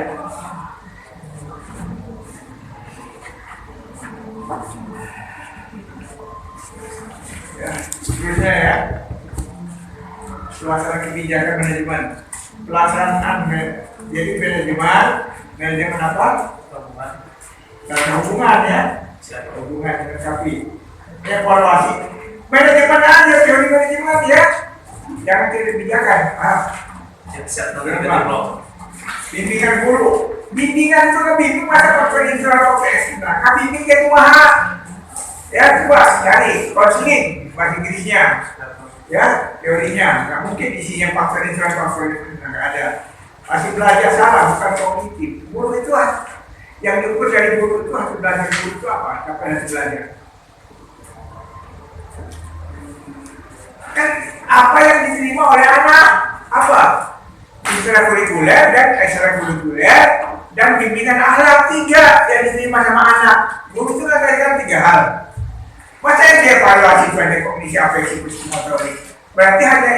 Ya, seterusnya ya. Pelaksanaan kebijakan manajemen. Jadi manajemen apa? Dalam hubungan ya. Hubungan dengan sapi. Evaluasi. Manajemen aja, teori manajemen ya. Jangan teori kebijakan. Siap, Kenapa? Bimbingan guru. Bimbingan itu kan bimbing masa konvensional OPS. Nah, bimbing itu mahal. Ya, coba cari konseling bahasa Inggrisnya. Ya, teorinya. Nggak mungkin isinya faktor nggak ada. Masih belajar salah, bukan kognitif. Guru itu yang diukur dari guru itu hasil belajar guru itu apa? Apa yang belajar? Kan apa yang diterima oleh anak? Apa? Ekstrakurikuler dan ekstrakurikuler dan bimbingan akhlak 3 yang diterima sama anak. Guru itu kan 3 hal. Masa yang dievaluasi itu ada kognisi afeksi psikomotorik? Berarti hanya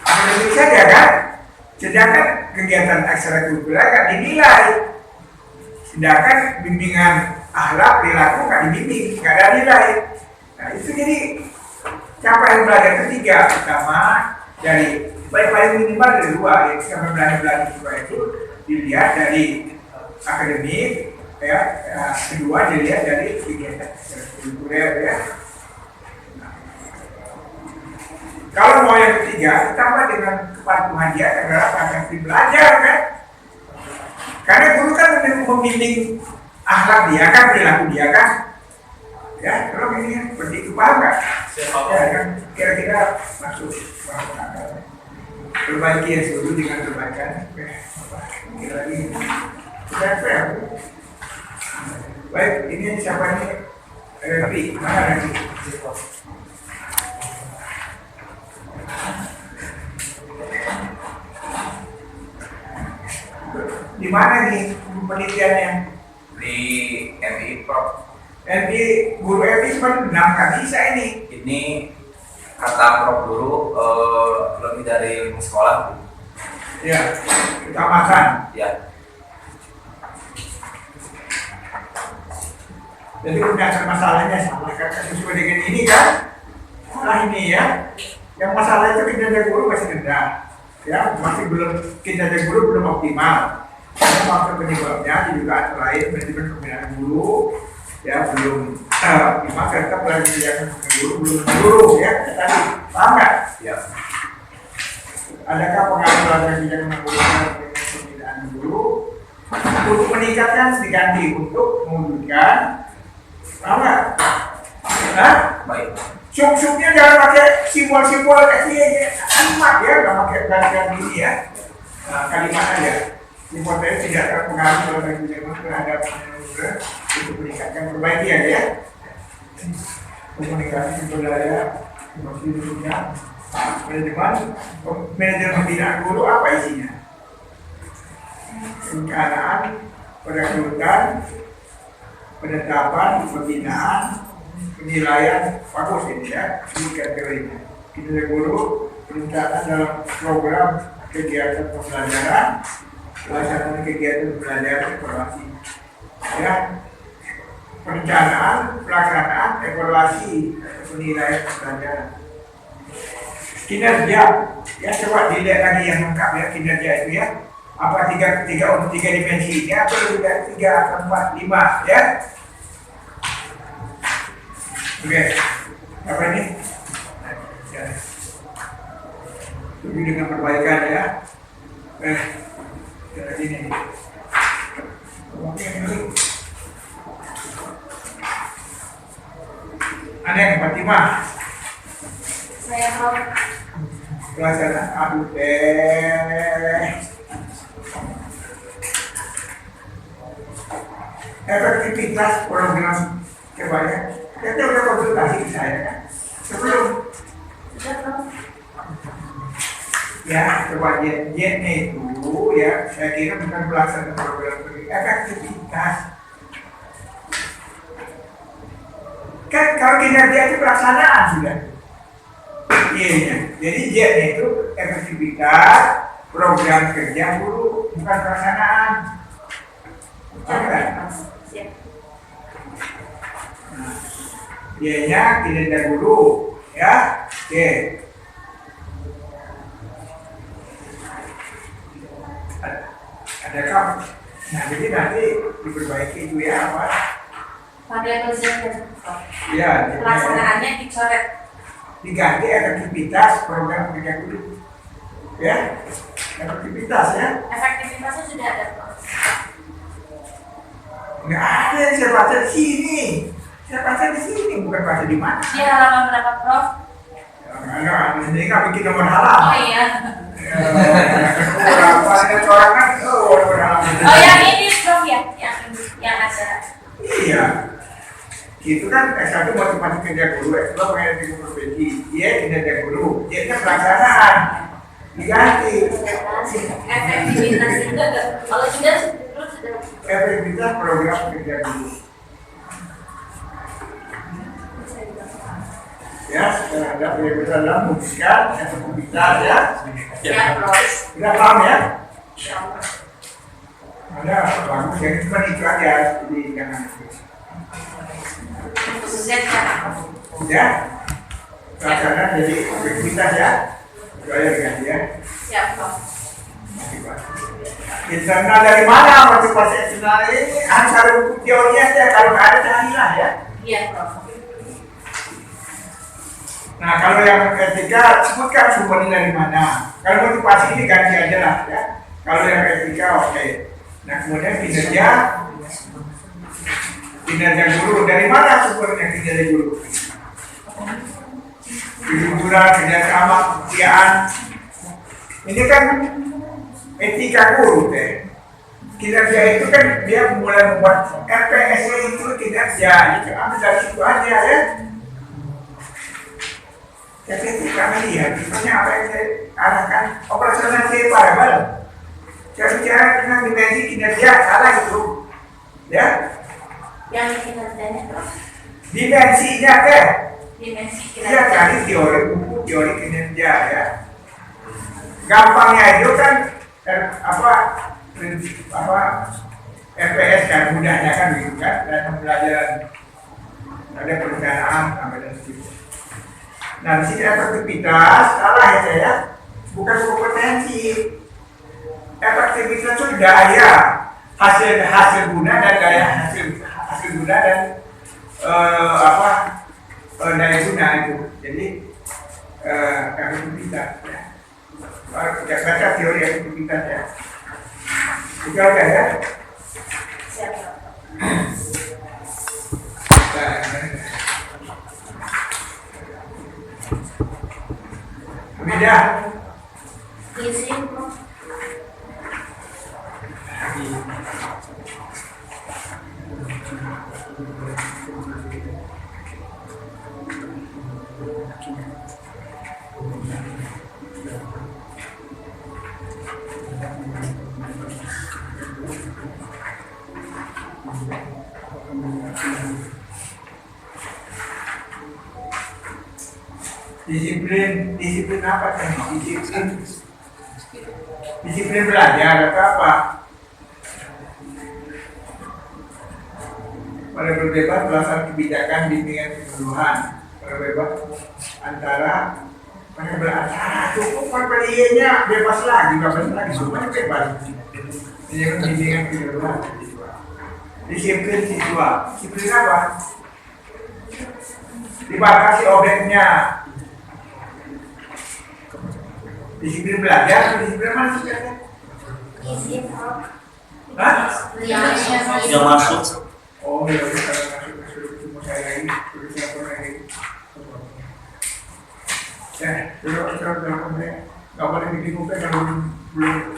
akademik saja kan? Sedangkan kegiatan ekstrakurikuler kan dinilai. Sedangkan bimbingan akhlak perilaku nggak dibimbing, nggak ada nilai. Nah itu jadi siapa yang belajar ketiga? Pertama dari paling minimal dari 2, yaitu siapa belajar itu dilihat dari akademik. Ya, kedua dilihat dari kegiatan ekstrakurikuler ya. Kalau mau yang ketiga, ditambah dengan kepatuhan dia adalah akan belajar kan? Karena guru kan membimbing akhlak dia kan, perilaku dia kan? Ya, kalau ini seperti itu paham nggak? Ya kan, kira-kira masuk perbaiki yang dulu dengan perbaikan. Kira lagi, fair. Baik, ini siapa ini? Refri, mana Refri? Di mana nih penelitiannya? Di MI, Prof. MI, guru MI cuma 6 kali bisa ini. Ini kata Prof dulu lebih dari sekolah. Ya, kecamatan. Ya. Jadi punya masalahnya sama kakak sesuai dengan ini kan? Nah ini ya, yang masalah itu kinerja guru masih rendah, ya masih belum kinerja guru belum optimal. Karena faktor penyebabnya juga antara lain manajemen pembinaan guru, ya belum optimal karena pelajaran guru belum menyeluruh ya tadi, paham nggak? Ya. Adakah pengaruh pelajaran pembinaan guru untuk meningkatkan diganti untuk mewujudkan? Paham nggak? Nah, Baik. sub-subnya jangan pakai simbol-simbol kalimat ya, nggak pakai gantian ini ya. Nah, kalimat aja. Simbol tadi tidak terpengaruh terhadap untuk meningkatkan perbaikian ya. Komunikasi sumber daya, maksudnya manajemen pembinaan guru apa isinya? Perencanaan, perekrutan, penetapan, pembinaan, penilaian, bagus ini ya, ini kategorinya. Kinerja guru, perencanaan dalam program kegiatan pembelajaran, pelaksanaan kegiatan pembelajaran evaluasi. Ya, perencanaan, pelaksanaan, evaluasi, penilaian pembelajaran. Kinerja, ya coba dilihat lagi yang lengkap ya kinerja itu ya. Apa untuk tiga dimensi ini atau lebih dari 3, 4, 5 ya? Oke, apa ini? Ya. Lebih dengan perbaikan ya. Kita ini. Oke, ini. Ada yang Fatimah? Saya Prof. Pelaksanaan aduh deh. Efektivitas program coba ya. Kita udah konsultasi ke saya kan. Sebelum Sudah Prof. ya coba jetnya itu guru ya, saya kira bukan pelaksanaan program kerja, efektivitas. Kan kalau kinerja itu pelaksanaan sudah. Iya, jadi J-nya itu efektivitas program kerja guru, bukan pelaksanaan. Oke. Siap. Y-nya kinerja guru, ya. Oke. Adakah? Nah, jadi nanti diperbaiki itu ya apa? Variabel Z dan Prof. Ya, Pelaksanaannya dicoret. diganti efektivitas program kerja guru. Ya, efektivitas ya. Efektivitasnya sudah ada, Prof. Nggak ada yang saya baca di sini. Saya baca di sini, bukan baca di mana. Di halaman berapa, Prof? Enggak, di sini nggak bikin nomor halaman. Oh iya. Berapa ada corangan? Oh, nomor halaman. Oh yang ini, Prof ya, yang ada. Iya. Itu kan S1 motivasi kerja guru, S2 pengen profesi, dia kinerja guru, dia kan pelaksanaan, diganti. Efektivitas itu kalau sudah Efektivitas program kerja guru. Ya, sekarang ada periode dalam membuktikan efektivitas ya. ya, Prof. Sudah paham ya? Insyaallah. Ada bagus, jadi cuma itu aja, jadi jangan itu. Z kan, Prof? Ya, pelaksanaan jadi efektivitas ya. Itu aja diganti ya. Siap, Prof. Internal dari mana motivasi eksternal ini? Harus ada buku teorinya aja, kalau nggak ada carilah ya. Iya, Prof. Nah, kalau yang ketiga, sebutkan sumbernya dari mana. Kalau motivasi ini ganti aja lah ya. Kalau yang ketiga, oke. Nah, kemudian kinerja guru. Dari mana sumbernya kinerja guru? Hiburan, kerjasama, kesetiaan. Ini kan etika guru teh. Kinerja itu kan dia mulai membuat RPS itu kinerja. Itu ambil dari situ aja ya. Jadi kami lihat, misalnya apa yang saya arahkan operasional variabel. Saya bicara tentang dimensi kinerja, salah itu, ya. Yang kinerjanya, Prof. Dimensinya teh, Dimensi dia kinerja. cari teori buku, teori kinerja, ya. Gampangnya itu kan FPS kan mudahnya kan gitu kan, dan pembelajaran ada perencanaan sampai dan situ. Nah, di sini efektivitas salah ya saya, bukan kompetensi. Efektivitas itu daya hasil guna dan daya hasil guna dan daya guna itu. Jadi efektivitas ya. Baca teori efektivitas ya. Itu aja ya. Siap, Prof. Beda. Isi, Prof. Disiplin apa kan? Disiplin belajar atau apa? Pada berbebas berdasarkan kebijakan bimbingan keseluruhan. Pada bebas antara pada beracara cukup pembeliannya bebas lagi, bebas lagi semuanya bebas. Ini bimbingan keseluruhan. Disiplin siswa. Disiplin apa? Dibatasi objeknya. Disiplin belajar atau disiplin mana sih? Isi, Prof. Hah? Yang masuk. Oh, ya udah kalau masuk cuma saya lagi, terus saya lagi. Ya, terus nggak boleh bikin kopi kalau belum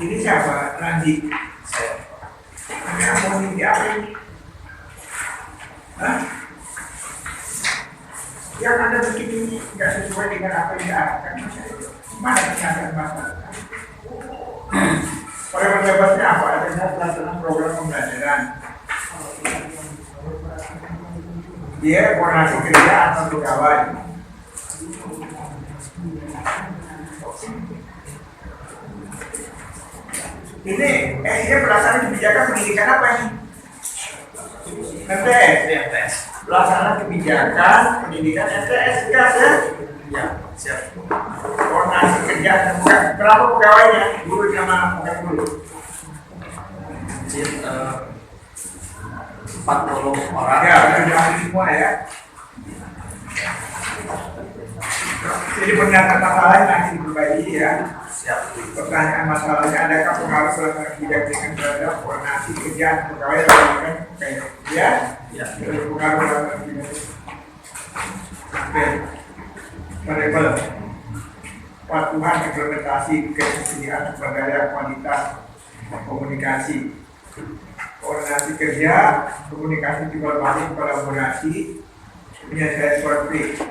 Ini siapa? Randi. Saya mau ini apa ini? Hah? Yang Anda bikin ini nggak sesuai dengan apa yang diharapkan, mana penyelesaian masalah? Oleh pejabatnya apa? Adanya pelaksanaan program pembelajaran. Dia koordinasi kerja atau pegawai. Ini pelaksanaan kebijakan pendidikan apa ini? MTS. Pelaksanaan kebijakan pendidikan MTS, gas ya? Ya, siap. Koordinasi kerja dan berapa pegawainya? Guru sama bukan guru? 40 orang. Ya, sudah semua ya. Jadi pendapat masalahnya masih diperbaiki ya. Siap. Pertanyaan masalahnya, adakah pengaruh pelaksanaan kebijakan terhadap koordinasi kerja pegawai dan kayak ya? Ya. Pengaruh pelaksanaan kebijakan. Oke. Variabel patuhan implementasi ketersediaan sumber daya kualitas komunikasi, koordinasi kerja, komunikasi diplomatik, kolaborasi, penyelesaian konflik,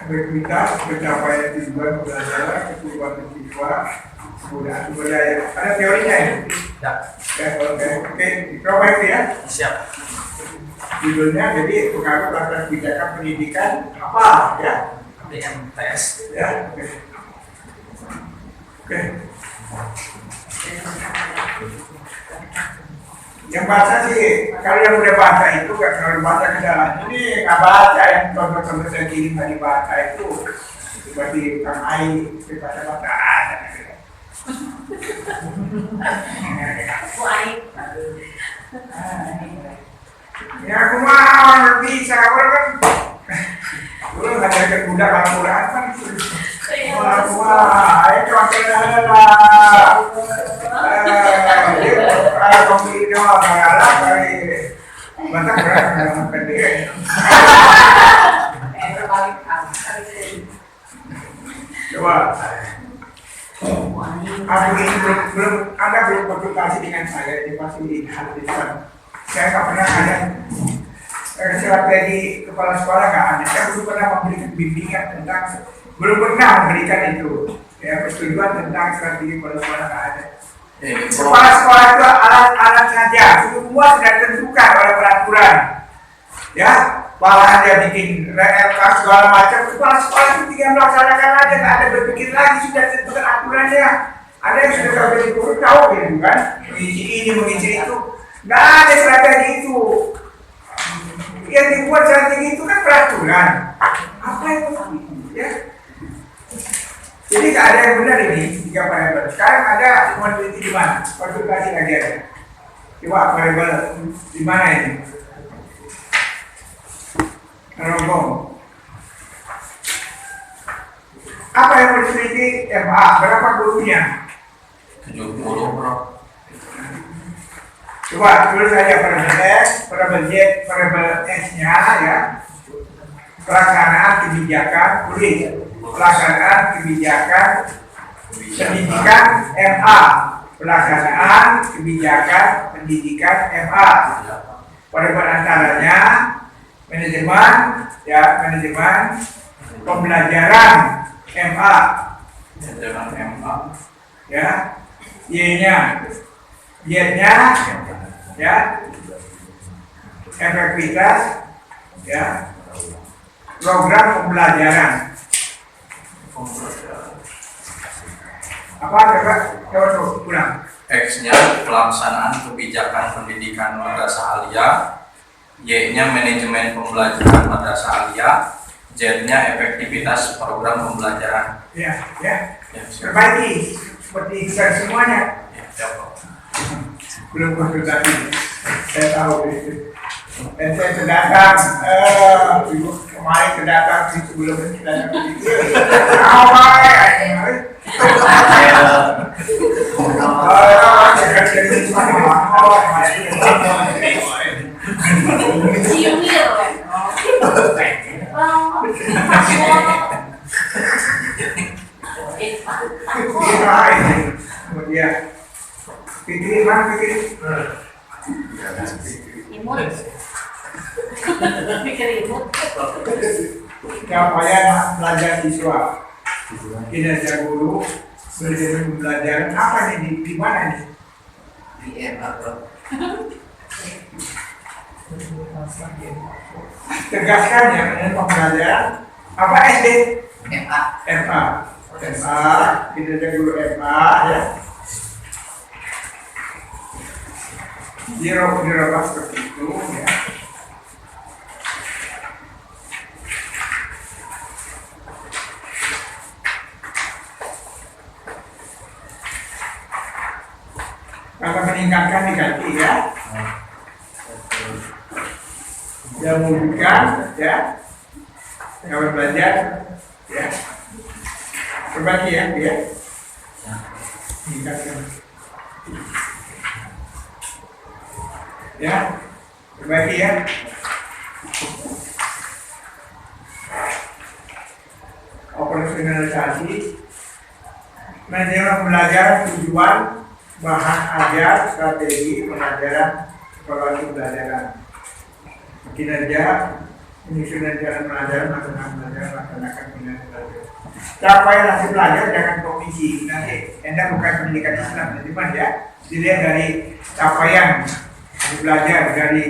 efektivitas pencapaian tujuan pembelajaran, keseluruhan siswa, kemudahan sumber daya. Ada teorinya ya? Ya. Oke, coba itu ya. Siap. Judulnya jadi pengaruh atas kebijakan pendidikan apa ya? DMTS. Ya, oke. Oke. Yang baca sih, kalau yang udah baca itu gak terlalu baca kesalahan. Ini nggak baca yang contoh-contoh saya kirim tadi baca itu seperti Kang Ai, baca-baca ada. Bu Aib. Ya aku mau bisa, orang kan dulu ngajarkan budak Al-Quran kan. Wah, itu akhirnya lah. Kalau pemiliknya malah kali mata berat dalam pendek. Coba. Aku ini belum Anda belum konsultasi dengan saya, ini pasti lihat di sana. Saya nggak pernah ada strategi kepala sekolah nggak ada. Saya belum pernah memberikan bimbingan tentang belum pernah memberikan itu ya persetujuan tentang strategi kepala sekolah nggak ada. Kepala sekolah itu alat-alat saja, semua sudah ditentukan oleh peraturan. Ya, malah dia bikin RK segala macam. Kepala sekolah itu tinggal melaksanakan aja, nggak ada berpikir lagi, sudah ditentukan aturannya. Ada yang sudah sampai guru tahu gitu kan, mengisi ini, mengisi itu. Nggak ada strategi itu. Yang dibuat strategi itu kan peraturan. Apa itu? Ya. Jadi nggak ada yang benar ini tiga variabel. Sekarang ada meneliti di mana? Konsultasi lagi ada. Coba variabel di mana ini? Ngomong. Apa yang meneliti MA? Berapa gurunya? 70, Bro. Coba tulis saja variabel S, variabel Z, variabel S-nya ya. Pelaksanaan kebijakan kuliah. Pelaksanaan kebijakan pendidikan MA, pelaksanaan kebijakan pendidikan MA. Pada antaranya manajemen, ya manajemen pembelajaran MA, Manajemen MA. ya Y-nya, Y-nya, ya efektivitas, ya program pembelajaran. Apa coba ulang. X-nya pelaksanaan kebijakan pendidikan madrasah aliyah, Y-nya manajemen pembelajaran madrasah aliyah, Z-nya efektivitas program pembelajaran. Ya, ya. Ya, siap. Perbaiki seperti semuanya. Ya, siap. Belum konsultasi. Saya tahu itu. Dan saya terdatang, ibu kemarin terdatang sebelum terdatang itu. Awal Ciumir. Oh, Iya, ini. Kemudian pikir mana pikir? Imut. Pikir imut. Capaian belajar siswa, kinerja guru, manajemen pembelajaran apa nih di mana nih? Di MA, Bro. Tegaskan ya dengan pembelajaran apa SD? MA. MA, kinerja guru MA ya. Dirubah seperti itu ya. Kalau meningkatkan diganti ya. Yang mewujudkan ya. Yang belajar ya. Berbagi ya, ya. Meningkatkan. Ya. Berbagi ya. Operasionalisasi manajemen pembelajaran tujuan bahan ajar strategi pengajaran evaluasi pembelajaran kinerja menyusun rencana pelajaran laksanakan kinerja pelajaran capaian hasil belajar jangan komisi nanti Anda bukan pendidikan Islam manajemen ya dilihat dari capaian hasil belajar dari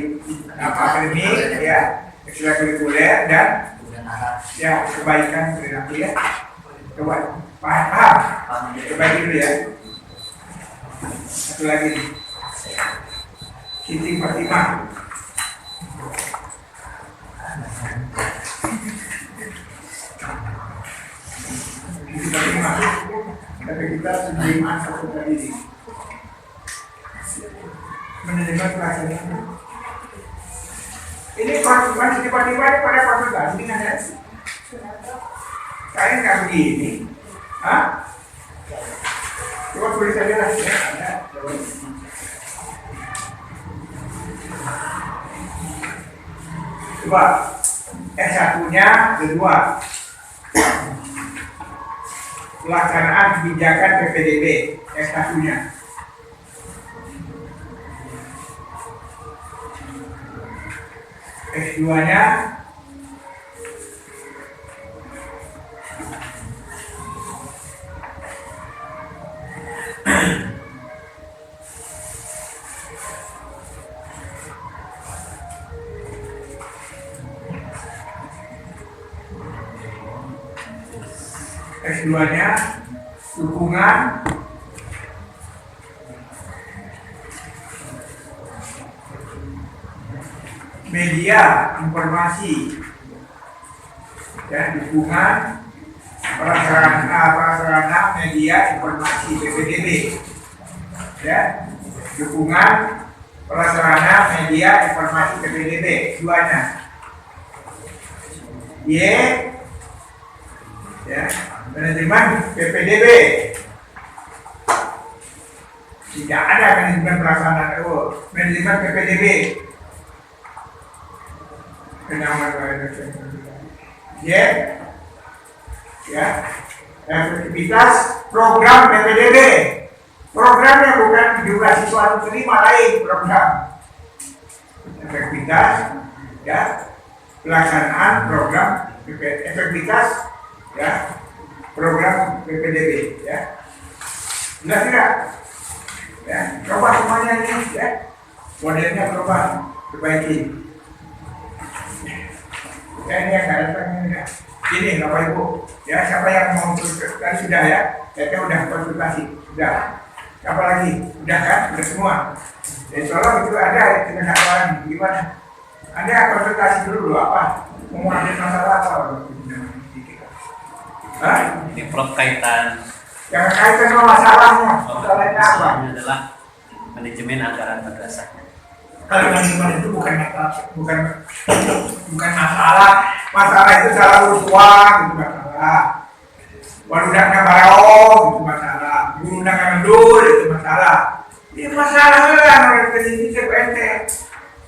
akademik ya ekstrakurikuler dan ya kebaikan perilaku ya coba paham kebaikan dulu ya. Satu lagi nih. Siti Fatimah. Siti Fatimah. Tapi kita sebelum satu tadi ini. Menerima pelaksanaan. Ini konsultan Siti Fatimah ini pada konsultasi dengan ya. Saya nggak begini. Hah? Coba tulis aja lah ya. Coba S1-nya kedua pelaksanaan kebijakan PPDB S1-nya S2-nya S2-nya dukungan media informasi dan dukungan prasarana media informasi PPDB ya dukungan prasarana media informasi PPDB duanya Y ya manajemen PPDB tidak ada manajemen pelaksanaan manajemen PPDB ya efektivitas program PPDB programnya bukan juga siswa terima lain program efektivitas ya pelaksanaan program efektivitas ya program PPDB ya jelas tidak ya coba semuanya ini ya modelnya coba perbaiki ya ini yang datang ini ya ini Bapak Ibu ya siapa yang mau tadi sudah ya kita udah konsultasi sudah apa lagi udah kan udah semua jadi soalnya itu ada dengan orang gimana Anda konsultasi dulu apa mau ada masalah apa Hah? Ini Prof kaitan Jangan kaitan sama masalahnya. Masalahnya apa? masalahnya adalah manajemen anggaran madrasah. Kalau manajemen itu bukan masalah. Masalah itu salah urus uang itu masalah. Warudaknya barao itu masalah. Gurudaknya mendul itu masalah. Ini masalah lah orang ini CPNT.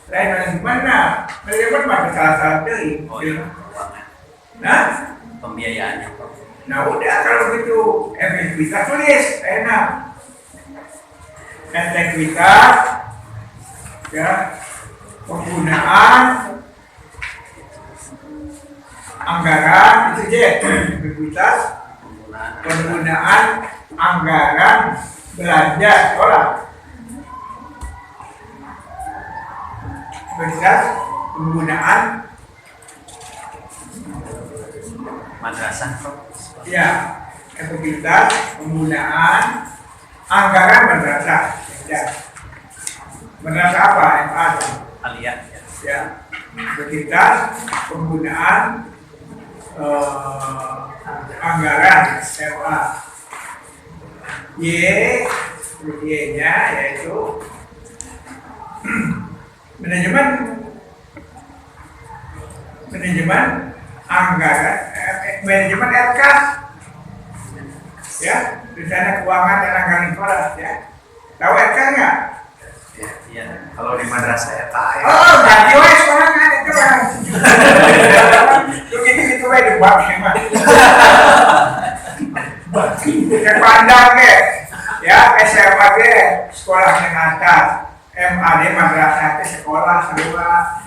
Lain manajemen nah. Manajemen pada salah-salah itu. Oh iya, keuangan. Nah, Pembiayaannya Prof. Nah udah kalau begitu efektivitas tulis enak. Efektivitas ya penggunaan anggaran itu aja. Efektivitas penggunaan anggaran belanja sekolah. Efektivitas penggunaan madrasah Prof. ya, efektivitas penggunaan anggaran madrasah. Ya. Madrasah apa? MA. Aliyah ya. Ya. Efektivitas penggunaan anggaran MA. Y-nya yaitu manajemen anggaran manajemen RK ya, rencana keuangan dan anggaran sekolah ya. Tahu RK nggak? Iya. Kalau di madrasah ya Pak. Oh, ganti wae sekarang kan itu kan. Tuh gitu wae debak emang. Kayak pandang ke, ya SMA ke sekolah yang atas, MAD madrasah ke sekolah semua.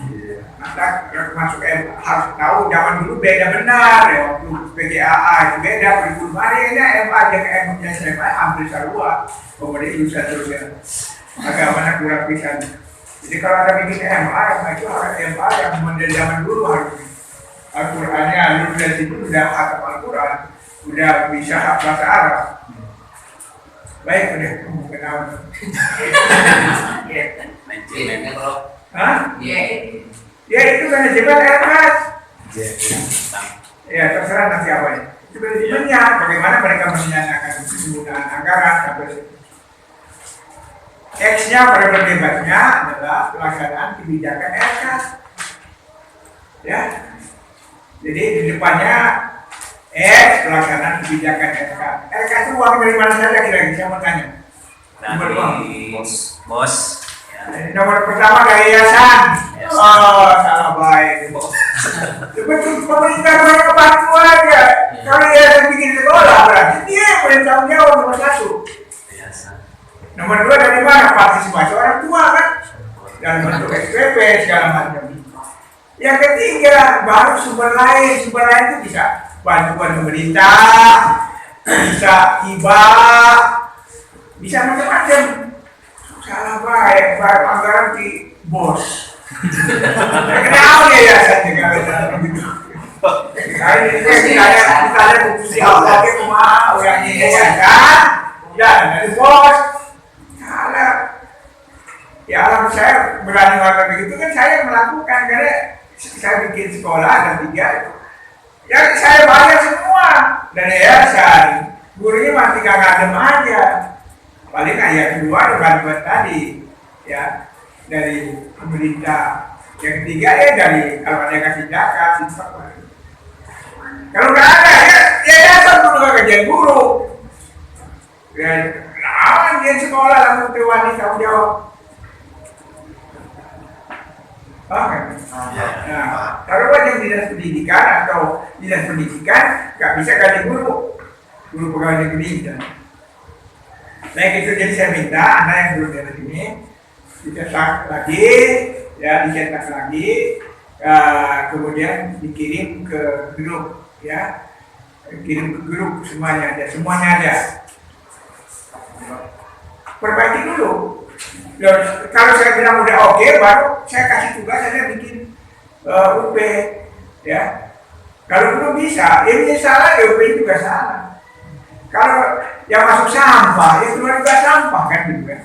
Maka masuk harus tahu zaman dulu beda benar ya, waktu PGAA itu beda, kurikulum hari ini MA aja ke SMA hampir sarua, kemudian bisa terus ya. Agak mana kurang pisan. Jadi kalau ada bikin MA itu harus MA yang model zaman dulu harus Al-Qur'annya lulus dari situ udah hafal Al-Qur'an, udah bisa bahasa Arab. Baik udah kenal. Iya, Prof. Hah? Iya. Ya itu manajemen RKAS. Iya. Ya terserah nanti awalnya. Itu manajemennya, bagaimana mereka menyanakan penggunaan anggaran sampai X-nya pada berdebatnya adalah pelaksanaan kebijakan RKAS. Ya, jadi di depannya X pelaksanaan kebijakan RKAS. RKAS itu uang dari mana saja kira-kira saya mau tanya. Dari bos. Ya. Nomor pertama dari yayasan. Oh, salah baik. Betul, pemerintah banyak bantu aja. Kalau yayasan bikin sekolah, berarti dia yang bertanggung jawab nomor satu. Nomor dua dari mana? Partisipasi orang tua kan? Dalam bentuk SPP segala macam. Yang ketiga, baru sumber lain itu bisa bantuan pemerintah, bisa hibah, bisa macam-macam. Salah baik, baru anggaran di bos. Kenapa ya saja kalau begitu? Saya diskusi apa ke rumah orang ini ya kan? Ya dari bos. Salah. Ya alam saya berani ngomong begitu kan saya melakukan karena saya bikin sekolah ada 3 itu. Ya saya bayar semua dari yayasan. Gurunya masih gak ngadem aja. Paling yang kedua bantuan tadi ya dari pemerintah. Yang ketiga ya dari kalau ada kasih zakat, infak. Kalau nggak ada ya yayasan tuh nggak kerjaan guru. Ya, lawan dia sekolah langsung ke wanita tanggung jawab. Oke. Nah, kalau wajib dinas pendidikan atau dinas pendidikan nggak bisa ganti guru pegawai negeri. Baik itu jadi saya minta anda yang belum dari sini dicetak lagi, ya dicetak lagi, kemudian dikirim ke grup, ya, kirim ke grup semuanya ada. Perbaiki dulu. Kalau saya bilang udah oke, baru saya kasih tugas saya bikin UP, ya. Kalau belum bisa, ini salah, ya UP juga salah. Kalau yang masuk sampah, ya keluar juga sampah kan gitu kan.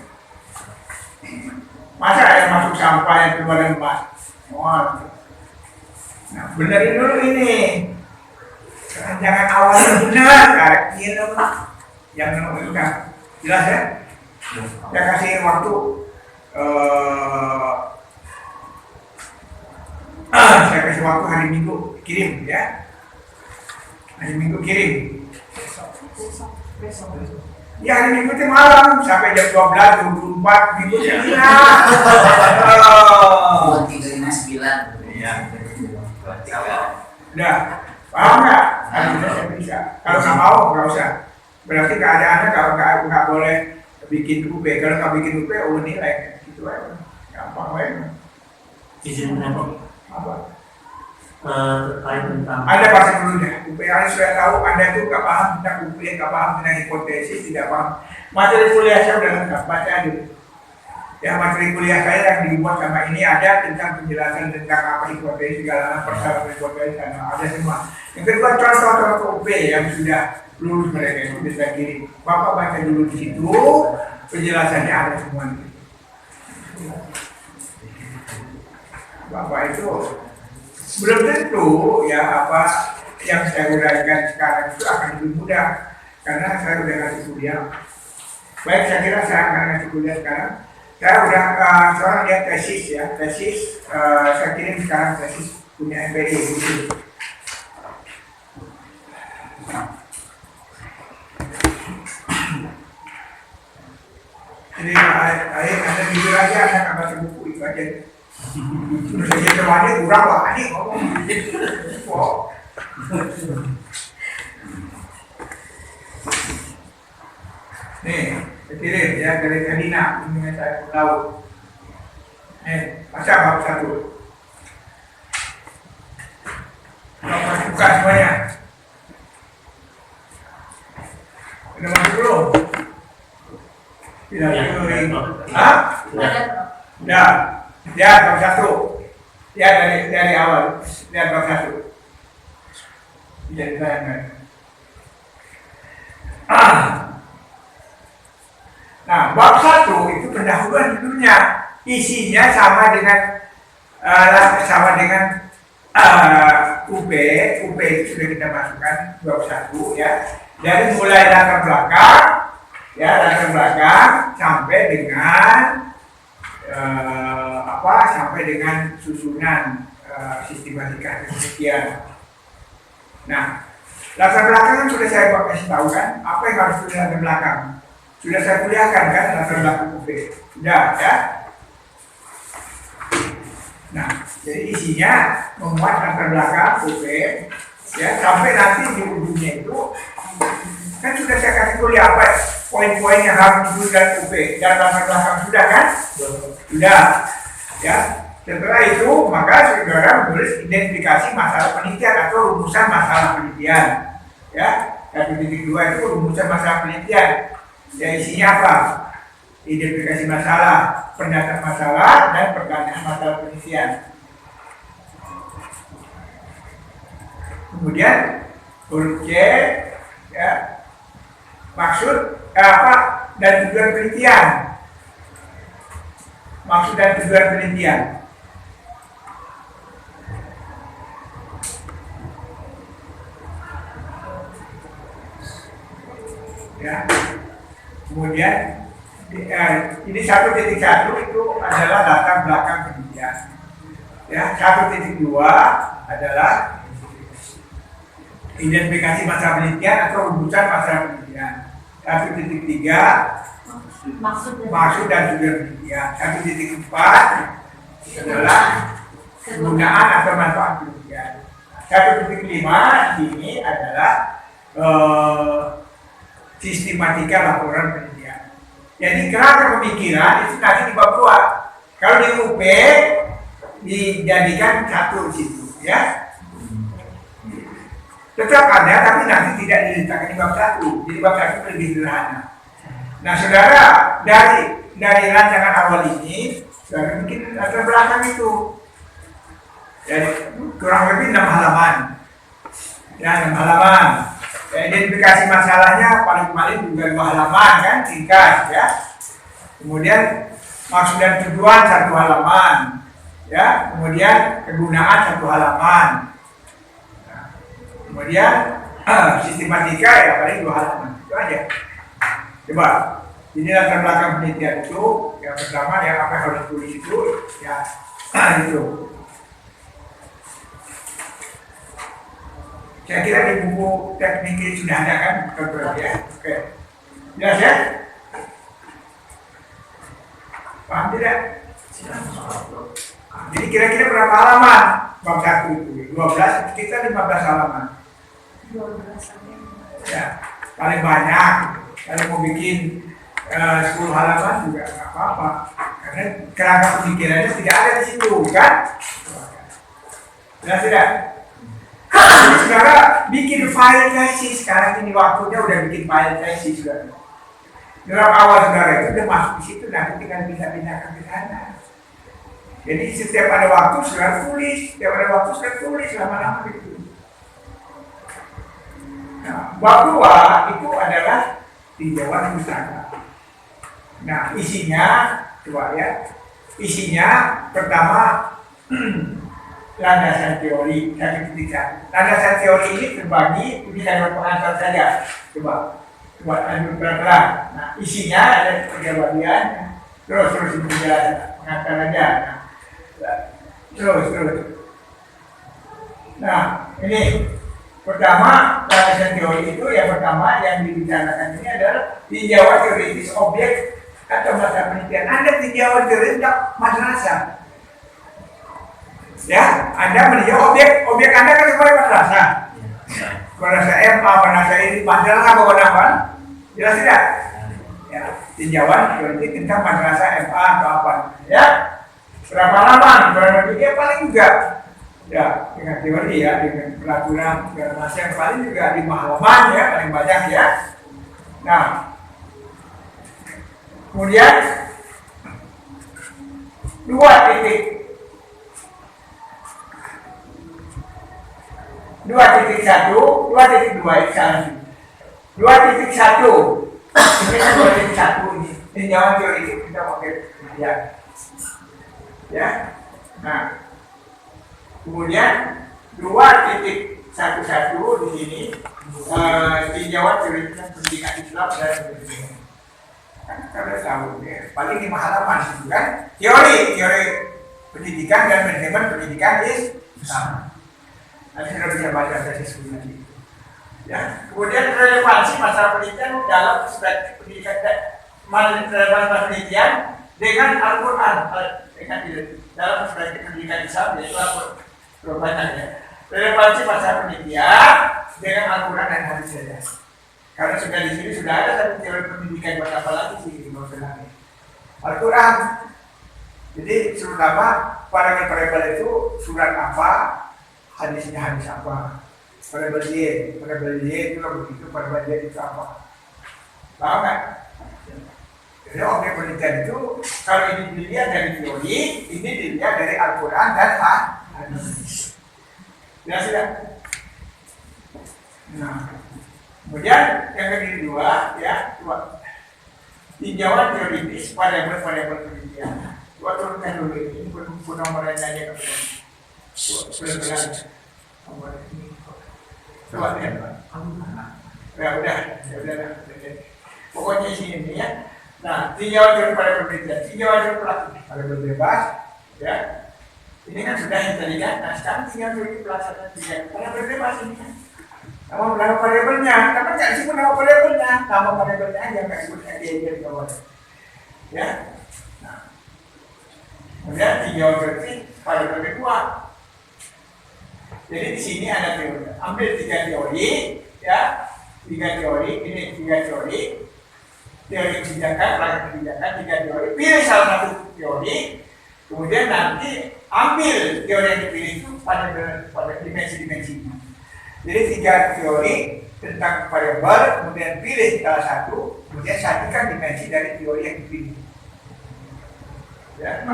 Masa yang masuk sampah yang keluar emas? Nah, benerin dulu ini. Jangan awalnya benar, karekin yang menentukan. Jelas ya? Saya kasih waktu saya kasih waktu hari Minggu kirim ya. Hari Minggu kirim. Ya hari Minggu itu malam sampai jam 12, 24 Minggu hilang. Buat 359. Iya. Udah, paham nggak? Harusnya saya bisa. Kalau nggak mau nggak usah. Berarti keadaannya kalau nggak boleh bikin UP. Kalau nggak bikin UP, nilai gitu aja. Gampang aja. Izin Apa? terkait tentang Anda baca dulu deh. UP Anda sudah tahu. Anda itu nggak paham tentang UP, nggak paham tentang hipotesis, tidak paham. Materi kuliah saya udah lengkap. Baca dulu. Ya, materi kuliah saya yang dibuat sama ini ada tentang penjelasan tentang apa hipotesis, segala persyaratan hipotesis, ada semua. Yang kedua, contoh-contoh UP yang sudah lulus mereka itu bisa kirim. Bapak baca dulu di situ, penjelasannya ada semua. Bapak itu belum tentu ya apa yang saya uraikan sekarang itu akan lebih mudah karena saya udah ngasih kuliah. Baik, saya kira saya akan ngasih kuliah sekarang. Saya udah sekarang lihat tesis ya, tesis saya kirim sekarang tesis punya MPI gitu. Jadi Anda jujur aja, Anda nggak baca buku itu aja. Terus aja temannya kurang lah, ini ngomong gitu. Nih, saya kirim ya dari Kadina, ini saya tahu. Baca bab 1. Bapak buka semuanya. Udah masuk belum? Tidak kirim. Hah? Udah. Lihat bab 1. Lihat dari awal. Lihat bab 1. Tidak ditayangkan. Nah, bab 1 itu pendahuluan judulnya. Isinya sama dengan UP itu sudah kita masukkan bab 1 ya. Dari mulai latar belakang sampai dengan sampai dengan susunan sistematika demikian. Nah, latar belakang kan sudah saya kasih tahu kan, apa yang harus di latar belakang. Sudah saya kuliahkan kan latar belakang UP. Sudah ya. Nah, jadi isinya memuat latar belakang UP ya sampai nanti di ujungnya itu kan sudah saya kasih kuliah apa poin-poin yang harus diberikan UP dan latar belakang sudah kan? Sudah ya. Setelah itu maka saudara menulis identifikasi masalah penelitian atau rumusan masalah penelitian ya. 1.2 itu rumusan masalah penelitian ya, isinya apa? Identifikasi masalah, pendataan masalah, dan pertanyaan masalah penelitian. Kemudian huruf C ya, maksud dan tujuan penelitian. Maksud dan tujuan penelitian. Ya. Kemudian ini 1.1 itu adalah latar belakang penelitian. Ya, 1.2 adalah identifikasi masalah penelitian atau rumusan masalah penelitian. 1.3 maksud dan tujuan penelitian. 1.4 adalah penggunaan atau manfaat penelitian. 1.5 ini adalah sistematika laporan penelitian. Jadi kerangka pemikiran itu nanti di bab 2. Kalau di UP dijadikan satu di situ, ya. Tetap ada, tapi nanti tidak diletakkan di bab 1. Jadi bab 1 lebih sederhana. Nah, saudara dari rancangan awal ini, saudara bikin latar belakang itu. Jadi kurang lebih 6 halaman. Ya, 6 halaman. Ya, identifikasi masalahnya paling juga 2 halaman kan, singkat ya. Kemudian maksud dan tujuan 1 halaman, ya. Kemudian kegunaan 1 halaman. Nah, kemudian sistematika ya paling 2 halaman. Itu aja. Coba. Ini latar belakang penelitian itu yang pertama yang apa yang harus ditulis itu ya itu. Saya kira di buku teknik ini sudah ada kan, ya. Oke. Jelas ya? Paham tidak? Jadi kira-kira berapa halaman bab 1 itu? 12, kita 15 halaman. 12 sampai Ya, paling banyak. Kalau mau bikin 10 halaman juga nggak apa-apa. Karena kerangka pemikirannya tidak ada di situ, kan? Jelas tidak? Jadi saudara bikin file tesis. Sekarang ini waktunya udah bikin file tesis, saudara. Dalam awal saudara itu udah masuk di situ, nanti tinggal pindah-pindahkan ke sana. Jadi setiap ada waktu saudara tulis, setiap ada waktu saudara tulis lama-lama gitu. Nah, bab 2 itu adalah tinjauan pustaka. Nah, isinya coba ya. Isinya pertama landasan teori dan ketika landasan teori ini terbagi ini kalimat pengantar saja. Coba lanjut pelan-pelan. Nah, isinya ada 3 bagian. Terus ini penjelasan pengantar aja. Nah, terus. Nah, ini pertama landasan teori itu yang pertama yang dibicarakan ini adalah tinjauan teoritis objek atau mata penelitian. Anda tinjauan teoritis madrasah. Ya, Anda meninjau objek Anda kan sebagai madrasah. Madrasah MA, madrasah ini, madrasah apa? Jelas tidak? Ya, tinjauan teoritis tentang madrasah MA atau apa? Ya, berapa halaman? Berapa dia paling juga. Ya, dengan teori ya, dengan peraturan segala macam yang paling juga 5 halaman ya, paling banyak ya. Nah, kemudian 2.1, 2.2 itu salah. 2.1 ini kan 2.1 ini tinjauan teori itu kita pakai ya. Nah, kemudian 2.11 di sini tinjauan teori pendidikan Islam dan pendidikan. Kan kita tahu ya, paling 5 halaman itu kan teori pendidikan dan manajemen pendidikan Islam. Nanti sudah bisa baca tesis nanti. Ya, kemudian relevansi masalah penelitian dalam perspektif pendidikan relevansi penelitian dengan Al-Quran dalam perspektif pendidikan Islam yaitu Al-Quran ya. Relevansi masalah penelitian dengan Al-Quran dan hadis saja. Karena sudah di sini sudah ada satu teori pendidikan buat apa lagi sih maksudnya Al-Quran. Jadi terutama variabel itu surat apa, hadisnya hadis apa. Variabel Y itu lah begitu, variabel Y itu apa? Paham nggak? Jadi objek penelitian itu kalau ini dilihat dari teori, ini dilihat dari Al-Quran dan hadis. Ya sudah. Nah, kemudian yang kedua ya, tinjauan teoritis variabel penelitian. Gua turunkan dulu ini pun nomornya aja kemudian. Nomor ini. Coba lihat, Pak. Ya udah. Pokoknya sini ya. Nah, tinjauan teori variabel penelitian, tinjauan teori praktik variabel bebas, ya. Ini kan sudah yang tadi kan. Nah, sekarang tinggal teori pelaksanaan variabel bebas ini kan. Nama variabelnya, tapi nggak disebut nama variabelnya, nama variabelnya aja nggak disebut dia di bawah. Ya. Nah, kemudian tinjauan teori variabel kedua. Jadi di sini ada teori. Ambil 3 teori, ya, 3 teori. Ini 3 teori. Teori kebijakan, praktek kebijakan, 3 teori. Pilih salah satu teori. Kemudian nanti ambil teori yang dipilih itu pada dimensi-dimensinya. Jadi 3 teori tentang variabel, kemudian pilih salah satu, kemudian satukan dimensi dari teori yang dipilih. Ya,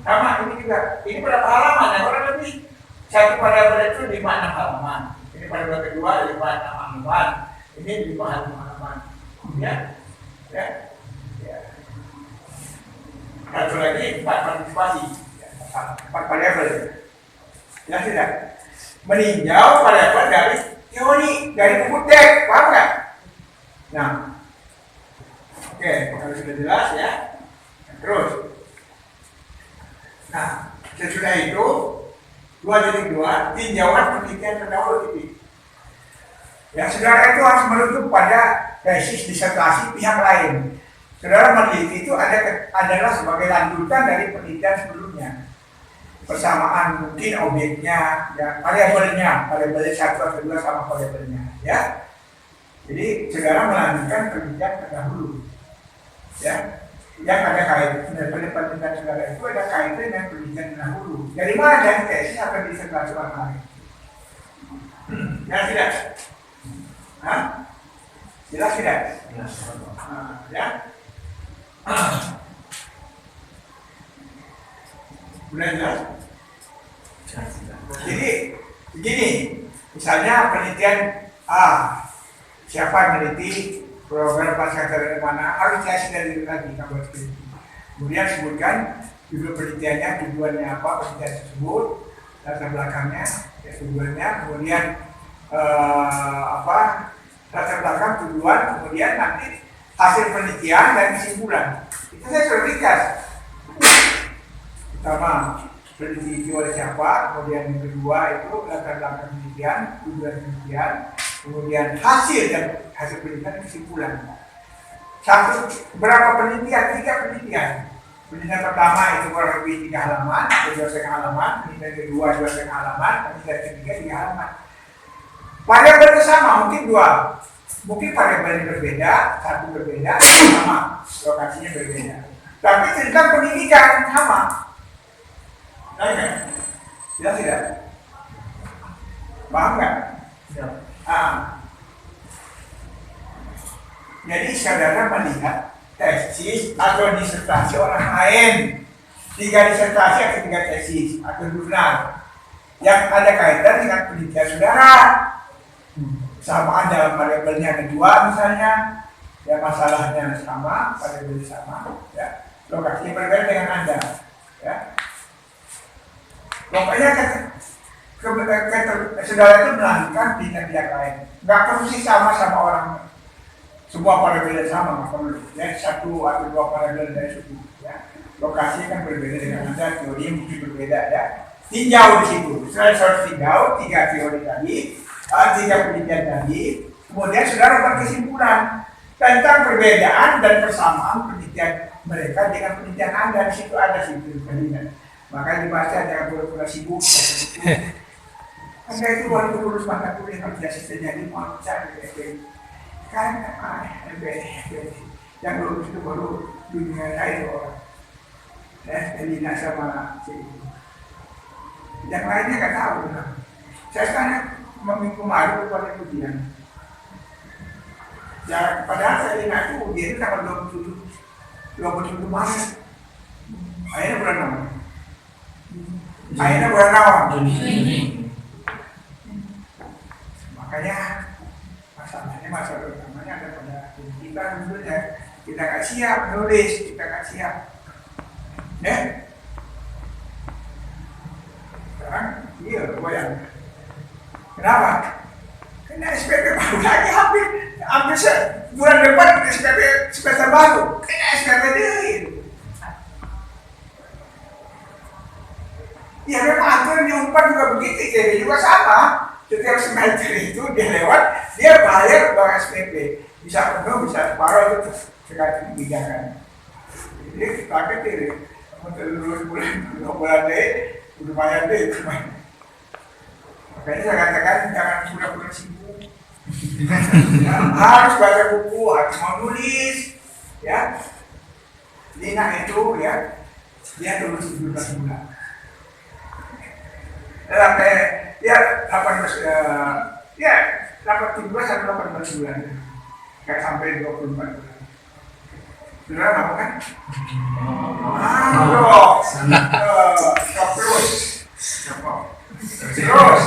sama ini juga. Ini berapa halaman? Ya, kurang lebih. Satu variabel itu 5-6 halaman. Ini variabel kedua 5-6 halaman. Ini 5 halaman. Ya. Satu lagi 4 partisipasi. 4 variabel. Ya sudah. Meninjau variabel dari teori, dari buku teks, paham nggak? Nah, oke, kalau sudah jelas ya. Terus. Nah, sesudah itu 2.2 tinjauan penelitian terdahulu titik. Yang saudara itu harus merujuk pada tesis disertasi pihak lain. Saudara meneliti itu adalah sebagai lanjutan dari penelitian sebelumnya. Persamaan mungkin objeknya, ya, variabelnya 1 atau 2 sama variabelnya. ya. Jadi saudara melanjutkan pendidikan terdahulu, ya. Yang ada kaitan dengan pendidikan saudara itu ada kaitan dengan pendidikan terdahulu. Dari mana dari tesis atau disertasi orang lain? Ya tidak? Hah? Jelas tidak? Ya. Udah jelas? Jadi begini, misalnya penelitian siapa yang meneliti program pasca dari mana harus jelasin dari lagi kabar peneliti. Kemudian sebutkan judul penelitiannya, tujuannya apa penelitian tersebut, latar belakangnya, tujuannya, kemudian latar belakang tujuan, kemudian nanti hasil penelitian dan kesimpulan. Itu saya sudah ringkas. Pertama, peneliti itu oleh siapa, kemudian yang kedua itu latar belakang penelitian, tujuan penelitian, kemudian hasil dan hasil penelitian kesimpulan. Satu, berapa penelitian? 3 penelitian. Penelitian pertama itu kurang lebih 3 halaman, kedua 2,5 halaman, penelitian kedua 2,5 halaman, penelitian ketiga 3 halaman. Variabel bersama mungkin 2, mungkin variabelnya berbeda, satu berbeda, sama, lokasinya berbeda. Tapi tentang pendidikan sama. Jelas tidak? Paham nggak? Jadi saudara melihat tesis atau disertasi orang lain, 3 disertasi atau 3 tesis atau jurnal yang ada kaitan dengan penelitian saudara. Sama ada variabelnya ada 2 misalnya, ya masalahnya sama, variabelnya sama, ya lokasinya berbeda dengan Anda, ya. Pokoknya saudara itu melanjutkan pihak lain, nggak perlu sih sama orang, semua variabel sama nggak perlu, ya 1 atau 2 variabel dari situ, ya. Lokasi kan berbeda dengan Anda, teori mungkin berbeda, ya. Tinjau di situ, saya harus tinjau 3 teori tadi. 3 penelitian tadi, kemudian saudara buat kesimpulan tentang perbedaan dan persamaan penelitian mereka dengan penelitian Anda. Di situ ada situ penelitian. Makanya dibaca jangan pura-pura sibuk. Anda itu baru lulus mata kuliah kerja jadi mau cari kan yang lulus itu baru dunia lain orang. Jadi sama si yang lainnya nggak tahu. Saya sekarang minggu malu pada ujian. Ya, padahal saya ingat itu ujian itu tanggal 27 Maret. Akhirnya bulan apa? Akhirnya bulan apa? Makanya masalah utamanya ada pada kita dulunya. Kita nggak siap menulis, kita nggak siap. Sekarang iya, goyang. Kenapa? Karena SPP baru lagi hampir bulan depan SPP semester baru. Kena SPP deh. Ya memang aturan di Unpad juga begitu, jadi juga sama. Setiap semester itu dia lewat, dia bayar uang SPP. Bisa penuh, bisa separuh itu tergantung kebijakan. Jadi pakai diri. Untuk lulus bulan deh, udah bayar deh. Makanya saya katakan jangan pura-pura sibuk. Harus baca buku, harus mau nulis, ya. Lina itu ya, dia lulus 17 bulan. Ya 18 atau 18 bulan, kayak sampai 24 bulan. Saudara mau kan? Terus.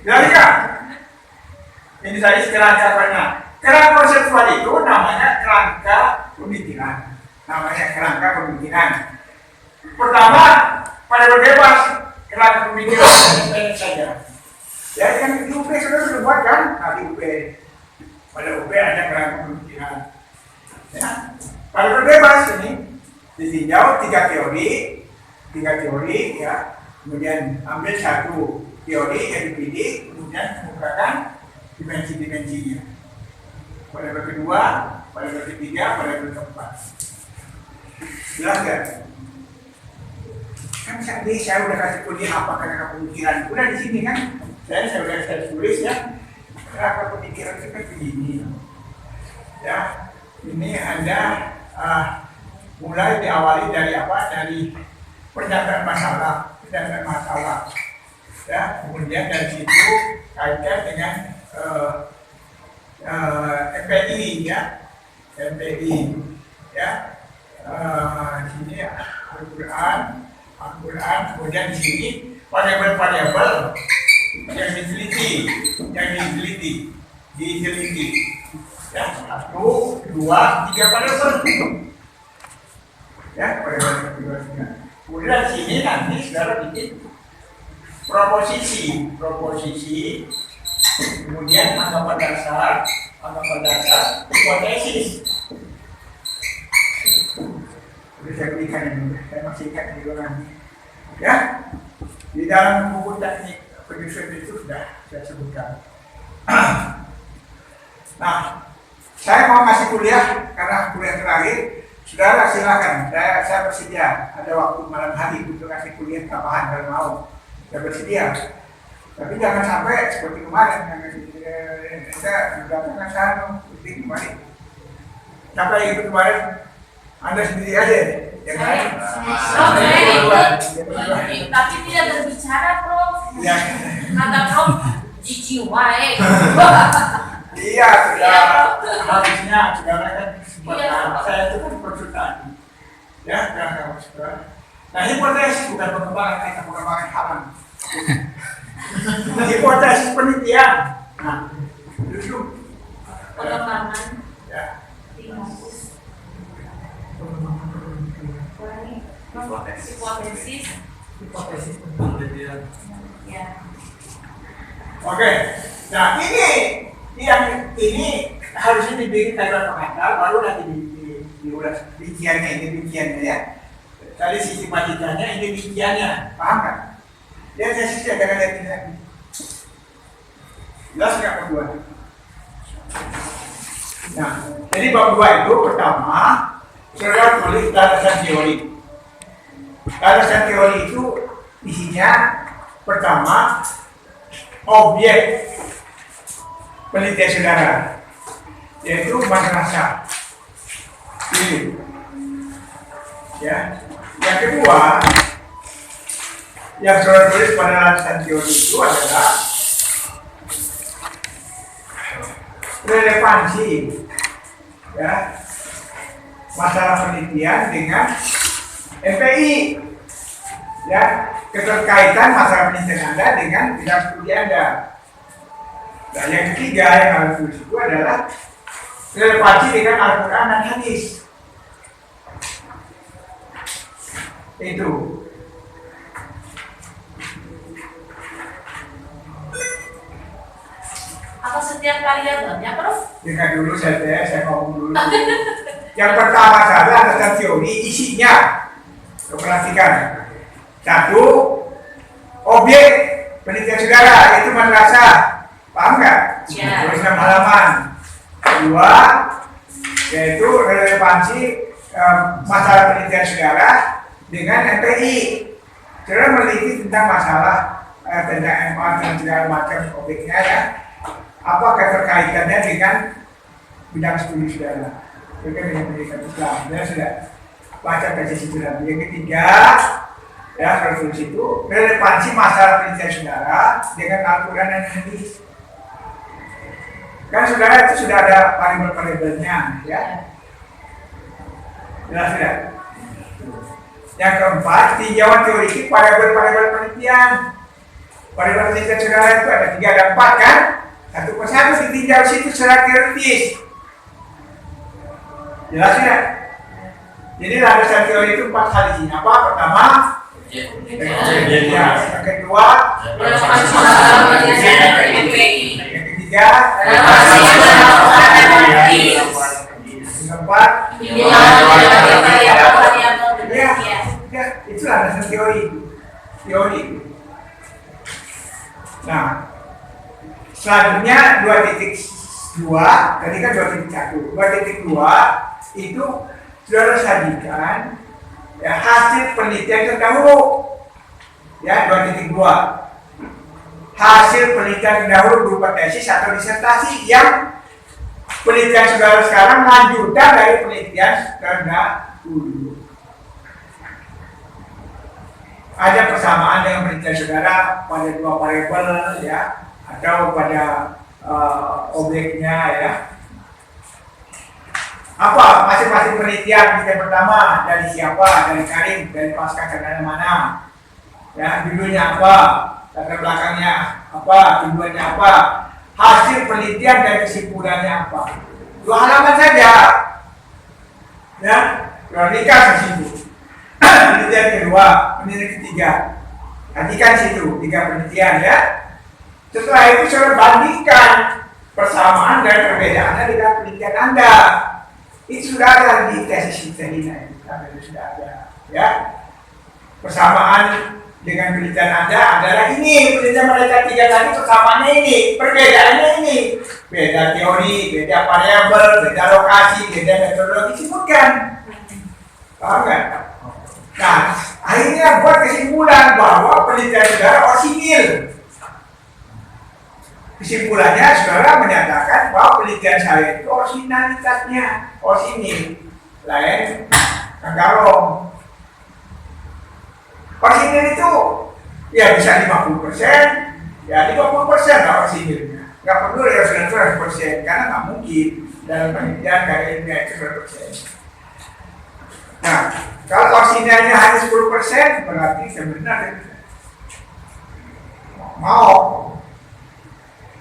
Jadi kan, ini tadi kerangka. Kerangka konseptual itu namanya kerangka pemikiran. Pertama, pada bebas kerangka pemikiran saja. Ya kan di UP sudah buat kan? Nah di UP, pada UP ada kerangka pemikiran. Ya, pada bebas ini ditinjau 3 teori, ya. Kemudian ambil 1 teori yang dipilih, kemudian kemukakan dimensi-dimensinya. Pada kedua, pada ketiga, pada keempat. Jelas kan? Kan saya udah kasih kuliah apa karena pemikiran, udah di sini kan? saya tulis ya. Kenapa pemikiran itu kan begini? Ya, ini Anda mulai diawali dari apa? Dari pernyataan masalah, ya. Kemudian dari situ kaitkan dengan MPI, ya, MPI, ya. Di sini Al-Quran, kemudian di sini variabel-variabel yang diteliti, ya, 1, 2, 3 variabel, ya, variabel 1, 2, 3. Kemudian di sini nanti saudara bikin proposisi, kemudian anggapan dasar, hipotesis. Sudah saya berikan ini, saya masih ingat di luar nanti. Ya, di dalam buku teknik penyusun itu sudah saya sebutkan. Nah, saya mau kasih kuliah karena kuliah terakhir. Saudara silakan, saya bersedia. Ada waktu malam hari untuk kasih kuliah tambahan kalau mau. Saya bersedia. Tapi jangan sampai seperti kemarin, saya datangkan sana, seperti kemarin. Sampai itu kemarin, Anda sendiri aja, ya kan? Tapi tidak berbicara, Prof. Ya. Kata Prof, jijiwae. Iya, saudara. Harusnya saudara kan kesempatan. Saya itu kan konsultan. Ya, kan saudara. Nah, hipotesis bukan pengembangan haram. Hipotesis penelitian. Nah, justru Pengembangan. ya. Hipotesis. Ya. Oke. Nah, ini harusnya dibikin kaitan pengantar, baru nanti diulas bijiannya ya. Tadi sistematikanya, ini bijiannya, paham kan? Lihat tesisnya, jangan lihat ini lagi. Jelas nggak bab 2? Nah, jadi bab 2 itu pertama, saudara tulis landasan teori. Landasan teori itu isinya pertama objek penelitian saudara, yaitu madrasah. Ini, ya. Yang kedua, yang saudara tulis pada landasan teori itu adalah relevansi, ya, masalah penelitian dengan MPI, ya, keterkaitan masalah penelitian Anda dengan bidang studi Anda. Dan yang ketiga yang harus tulis itu adalah relevansi dengan Al-Quran dan hadis. Itu. Apa setiap variabelnya, Prof? Dengar dulu saya ngomong dulu. Yang pertama saja landasan teori isinya. Perhatikan. Satu, objek penelitian saudara yaitu madrasah. Paham nggak? Ya. Tulis 6 halaman. Dua, yaitu relevansi masalah penelitian saudara dengan MPI. Saudara meneliti tentang masalah tentang MR dan segala macam objeknya ya. Apa keterkaitannya dengan bidang studi saudara? Itu kan dengan pendidikan Islam. Saudara sudah baca tesis itu tadi. Yang ketiga, ya referensi itu relevansi masalah penelitian saudara dengan Al-Quran dan hadis. Kan saudara itu sudah ada variabel-variabelnya, ya. Jelas sudah. Yang keempat, tinjauan teoritik variabel-variabel penelitian. Variabel penelitian saudara itu ada 3, ada 4 kan? Satu persatu ditinjau situ secara teoritis. Jelas tidak? Jadi landasan teori itu 4 hal isinya. Apa? Pertama, yang kedua, yang ketiga, yang keempat, ya, itu landasan teori. Nah, selanjutnya 2.2, tadi kan 2.1. 2.2 itu saudara sajikan ya, hasil penelitian terdahulu. Ya, 2.2. hasil penelitian dahulu berupa tesis atau disertasi yang penelitian saudara sekarang lanjutan dari penelitian terdahulu. Ada persamaan dengan penelitian saudara pada dua variabel ya, atau pada objeknya ya. Apa masing-masing penelitian yang pertama dari siapa? Dari Karim, dari pasca sarjana mana? Ya, judulnya apa? Latar belakangnya apa? Tujuannya apa? Hasil penelitian dan kesimpulannya apa? 2 halaman saja. Ya, kronika tersebut. Penelitian kedua, penelitian ketiga. Nantikan situ 3 penelitian ya. Setelah itu saya bandingkan persamaan dan perbedaannya dengan penelitian Anda. Itu sudah ada di tesis kita ini, sudah ada ya. Persamaan dengan penelitian Anda adalah ini, penelitian mereka 3 tadi persamaannya ini, perbedaannya ini. Beda teori, beda variabel, beda lokasi, beda metodologi disebutkan. Paham kan? Nah, akhirnya buat kesimpulan bahwa penelitian saudara orisinil. Kesimpulannya saudara menyatakan bahwa penelitian saya itu orisinalitasnya orisinil, lain kanggarong. Orisinil itu ya bisa 50%, ya 50% lah orisinilnya. Nggak perlu ya 100% karena nggak mungkin dalam penelitian kayak ilmiah itu 100%. Nah, kalau orisinilnya hanya 10% berarti sebenarnya mau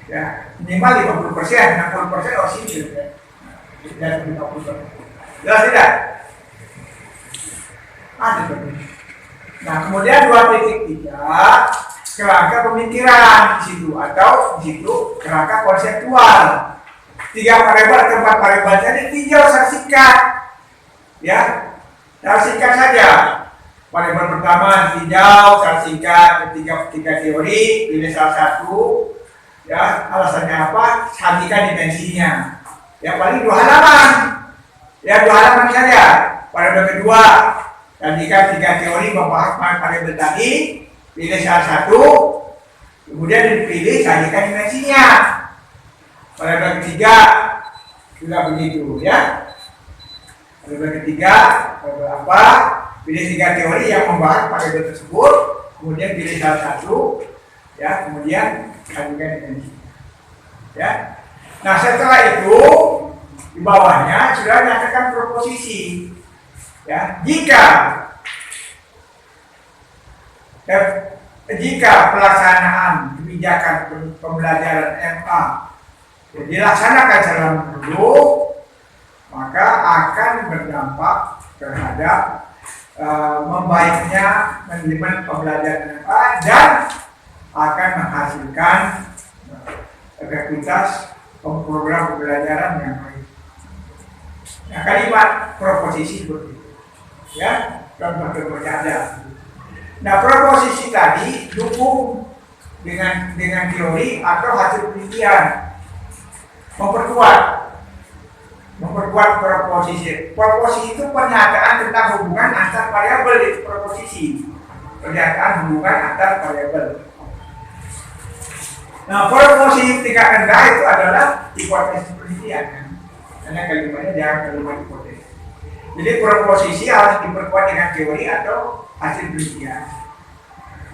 ya minimal 50%, 60% orisinil ya. Dan 50%. Jelas tidak? Ada betul. Nah, kemudian 2.3 kerangka pemikiran di situ atau di situ kerangka konseptual. 3 variabel atau 4 variabel tadi tinjau secara singkat. Ya. Secara singkat saja. Variabel pertama tinjau secara singkat, tiga teori, pilih salah satu. Ya, alasannya apa? Sajikan dimensinya. Ya paling 2 halaman. Ya 2 halaman saja. Variabel kedua, sajikan 3 teori membahas variabel tadi, pilih salah satu, kemudian dipilih sajikan dimensinya. Variabel ketiga juga begitu ya. Variabel ketiga, variabel apa? Pilih 3 teori yang membahas variabel tersebut, kemudian pilih salah satu, ya kemudian sajikan dimensinya. Ya. Nah setelah itu di bawahnya sudah nyatakan proposisi. Ya, jika pelaksanaan kebijakan pembelajaran MA dilaksanakan secara menyeluruh, maka akan berdampak terhadap membaiknya manajemen pembelajaran MA dan akan menghasilkan efektivitas program pembelajaran yang baik. Nah, kalimat proposisi seperti itu, ya, contoh-contohnya ada. Nah, proposisi tadi dukung dengan teori atau hasil penelitian, memperkuat proposisi. Proposisi itu pernyataan tentang hubungan antar variabel, itu proposisi. Pernyataan hubungan antar variabel. Nah, proposisi tingkat rendah itu adalah hipotesis penelitian, kan? Karena kalimatnya jangan kalimat hipotesis. Jadi proposisi harus diperkuat dengan teori atau hasil penelitian.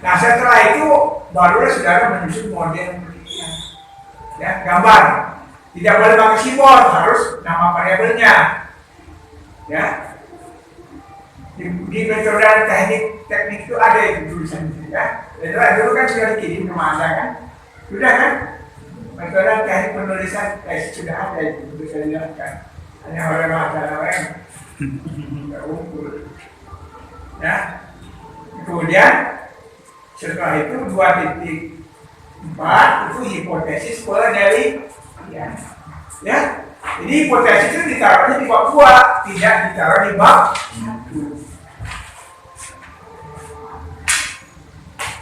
Nah, setelah itu barulah saudara menyusun model penelitian. Ya, gambar. Tidak boleh pakai simbol, harus nama variabelnya. Ya. Di metode teknik itu ada itu tulisan itu ya. Dan dulu kan sudah dikirim ke Anda kan? Sudah kan? Metode teknik penulisan sudah ada itu bisa dijelaskan. Hanya oleh masalah yang tidak unggul. Ya. Kemudian setelah itu 2.4 itu hipotesis penelitian. Ya. Jadi hipotesis itu ditaruhnya di bab 2, tidak ditaruh di bab 1.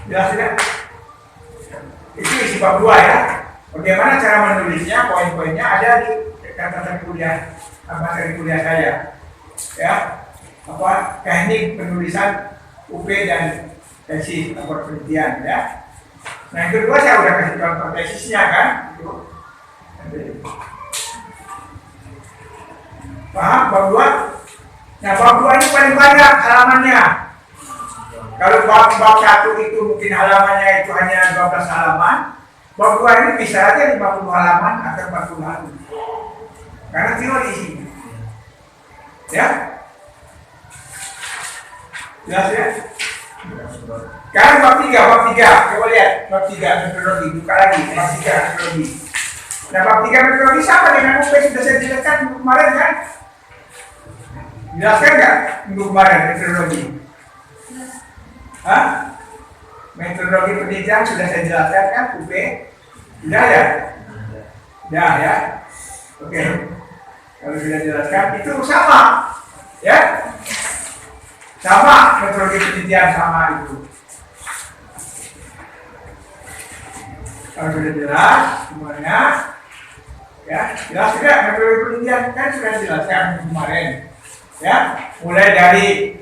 Jelas tidak? Itu isi bab 2 ya. Bagaimana cara menulisnya, poin-poinnya ada di catatan kuliah, materi kuliah saya. Ya. Apa teknik penulisan UP dan tesis atau penelitian ya. Nah, yang kedua saya udah kasih contoh tesisnya kan, itu. Paham bab 2? Nah, bab 2 ini paling banyak halamannya. Kalau bab 1 itu mungkin halamannya itu hanya 12 halaman, bab 2 ini bisa aja 50 halaman atau 40 halaman. Karena teori isinya. Ya? Jelas ya? Sekarang bab 3, coba lihat bab 3 metodologi, buka lagi bab 3 metodologi. Nah, bab 3 metodologi sama dengan UP sudah saya jelaskan kemarin kan? Jelaskan nggak minggu kemarin metodologi? Hah? Metodologi penelitian sudah saya jelaskan kan UP? Sudah ya? Sudah ya? Oke. Kalau sudah jelaskan itu sama, ya? Sama metodologi penelitian sama itu. Kalau sudah jelas semuanya, ya jelas tidak metodologi penelitian kan sudah dijelaskan kemarin, ya. Mulai dari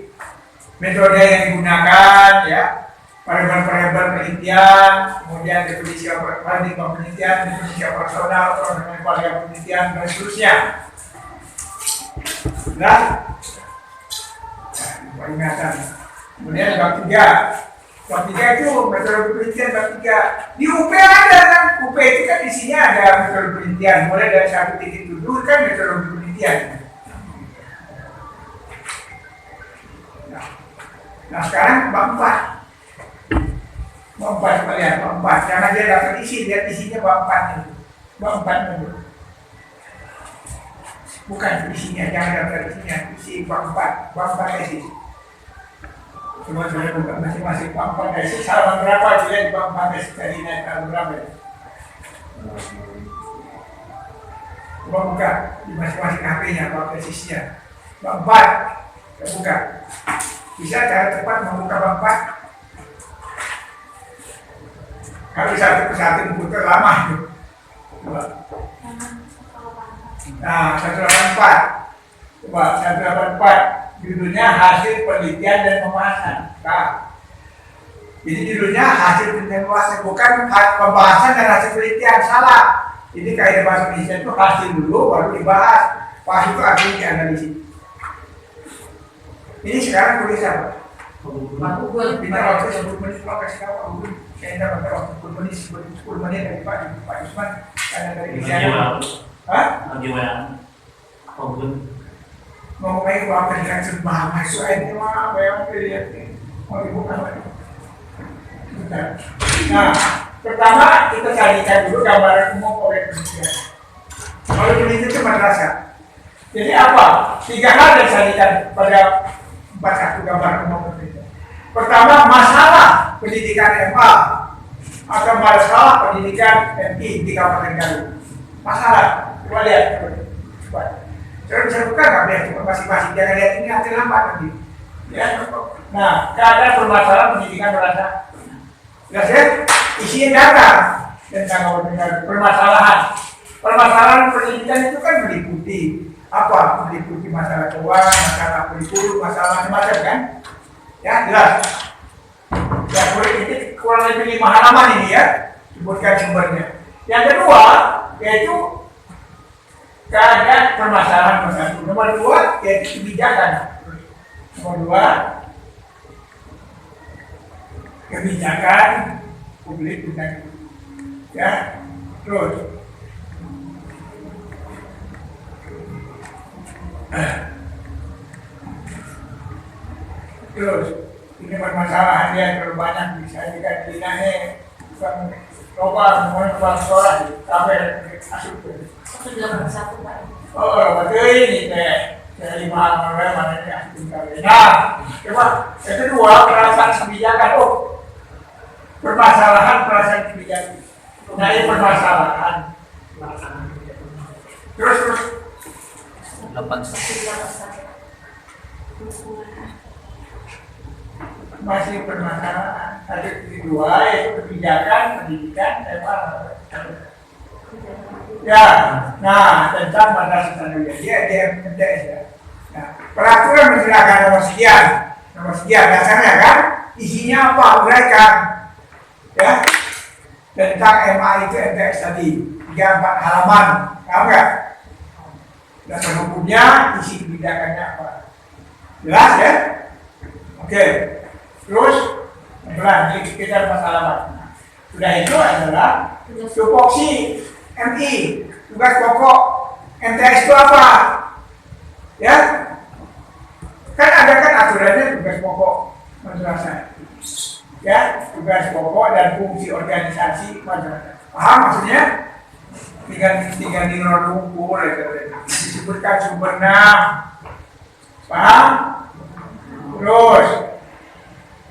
metode yang digunakan, ya, variabel-variabel penelitian, kemudian definisi paradigma penelitian, definisi operasional, variabel penelitian dan seterusnya. Jelas? Peringatan. Kemudian bab 3. Bab 3 itu metode penelitian bab 3. Di UP ada kan? UP itu kan isinya ada metode penelitian. Mulai dari 1.7 kan metode penelitian. Nah sekarang bab 4. Bab 4 coba lihat bab 4. Jangan dia dapat isi, lihat isinya bab 4 itu. Bab 4 itu. Bukan isinya, jangan dapat isinya. Isi bab 4. Bab 4 isi. Cuma saya buka masing-masing bab 4 isi. Halaman berapa dia di bab 4 isi tadi naik halaman berapa ya? Coba buka di masing-masing HP-nya bab isinya. Bab 4. Kita buka. Bisa cara cepat membuka bab 4. Kalau satu persatu diputar lama itu. Coba. Nah, 184. Coba 184. Judulnya hasil penelitian dan pembahasan. Nah, jadi judulnya hasil penelitian dan pembahasan, bukan pembahasan dan hasil penelitian, salah. Jadi kaidah bahasa Indonesia itu hasil dulu baru dibahas. Pas itu artinya dianalisis. Ini sekarang tulis apa? Google. Kita waktu 10 menit kalau kasih tahu Pak Google. Saya tidak pakai waktu 10 menit dari Pak Usman. Karena dari Indonesia. Hah? Ngomong aja apa dengan sembah masuk aja mah apa yang dilihat mau dibuka lagi. Nah, pertama kita carikan dulu gambaran umum oleh penelitian. Oleh penelitian itu madrasah. Jadi apa? 3 hal yang carikan pada 41 gambaran umum penelitian. Pertama, masalah pendidikan MA atau masalah pendidikan MI di Kabupaten Garut. Masalah, coba lihat. Coba. Saya bisa buka nggak lihat masing-masing. Jangan lihat ini nanti lambat nanti. Ya. Nah, keadaan permasalahan pendidikan merasa. Jelas ya? Isinya data tentang Kabupaten Garut. Permasalahan. Permasalahan pendidikan itu kan meliputi apa? Meliputi masalah keuangan, masalah kurikulum, masalah macam-macam kan? Ya, jelas. Ya, ini kurang lebih 5 halaman ini ya, sebutkan sumbernya. Yang kedua, yaitu keadaan permasalahan satu. Nomor 2, yaitu kebijakan. Nomor 2, kebijakan publik tentang ya, terus. Terus ini permasalahan dia terlalu banyak bisa dikatakan bukan coba mengenai sekolah sampai masuk ke 181 Pak. oh betul ini dari mana ini asing kali. Nah coba yang kedua perasaan kebijakan permasalahan perasaan kebijakan. Nah ini permasalahan terus 181. masih permasalahan. Ada kedua yaitu kebijakan pendidikan ya. Nah tentang madrasah sanawiyah dia MTS ya. Nah, peraturan menjelaskan nomor sekian dasarnya kan isinya apa uraikan ya. tentang MA itu MTX tadi 3-4 halaman, paham nggak? Dasar hukumnya, isi kebijakannya apa? Jelas ya? Oke. Terus, pelan, jadi kita ada masalah apa? Sudah itu adalah tupoksi MI, tugas pokok MTX itu apa? Ya? Kan ada kan aturannya tugas pokok madrasah. Ya, tugas pokok dan fungsi organisasi madrasah. Paham maksudnya? Tinggal di buku disebutkan sumbernya. Paham? Terus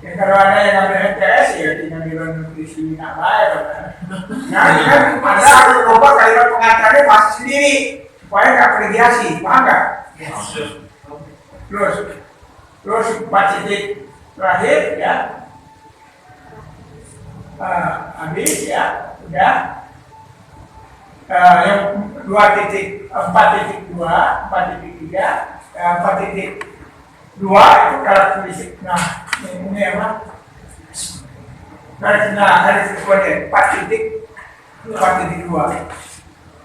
ya kalau ada yang ambil MTS ya tinggal di nutrisi nama ya. Nah, kan ada harus coba kalimat pengantarnya pasti sendiri supaya nggak plagiasi, paham nggak? Terus 4 titik terakhir ya. Habis ya, udah. Yang 4.2, 4.3, 4.2 itu karakteristik. Nah, ini apa? Garis responden 4.2.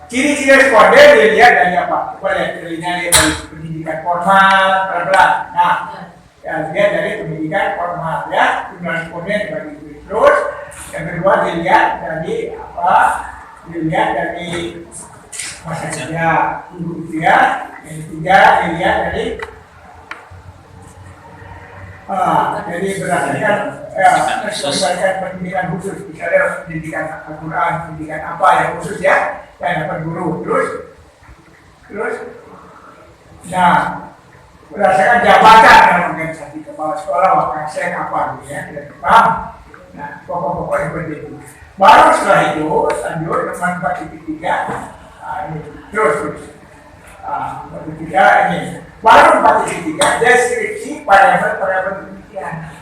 Ciri-ciri responden dilihat dari apa? Boleh dilihat dari pendidikan formal, pelan-pelan. Nah, ya, dilihat dari pendidikan formal ya, jumlah responden dibagi. Terus yang kedua dilihat dari apa? Dilihat dari masa kerja guru ya. Yang ketiga dilihat dari berdasarkan berdasarkan pendidikan khusus, misalnya pendidikan Al-Quran, pendidikan apa yang khusus ya, yang dapat guru. Terus, nah berdasarkan jabatan dalam organisasi kepala sekolah, wakasek apa gitu ya, tidak paham. Nah, pokok-pokok yang berbeda. Baru setelah itu lanjut dengan 4.3. Ini terus. 4.3 ini. Baru 4.3 deskripsi variabel penelitian.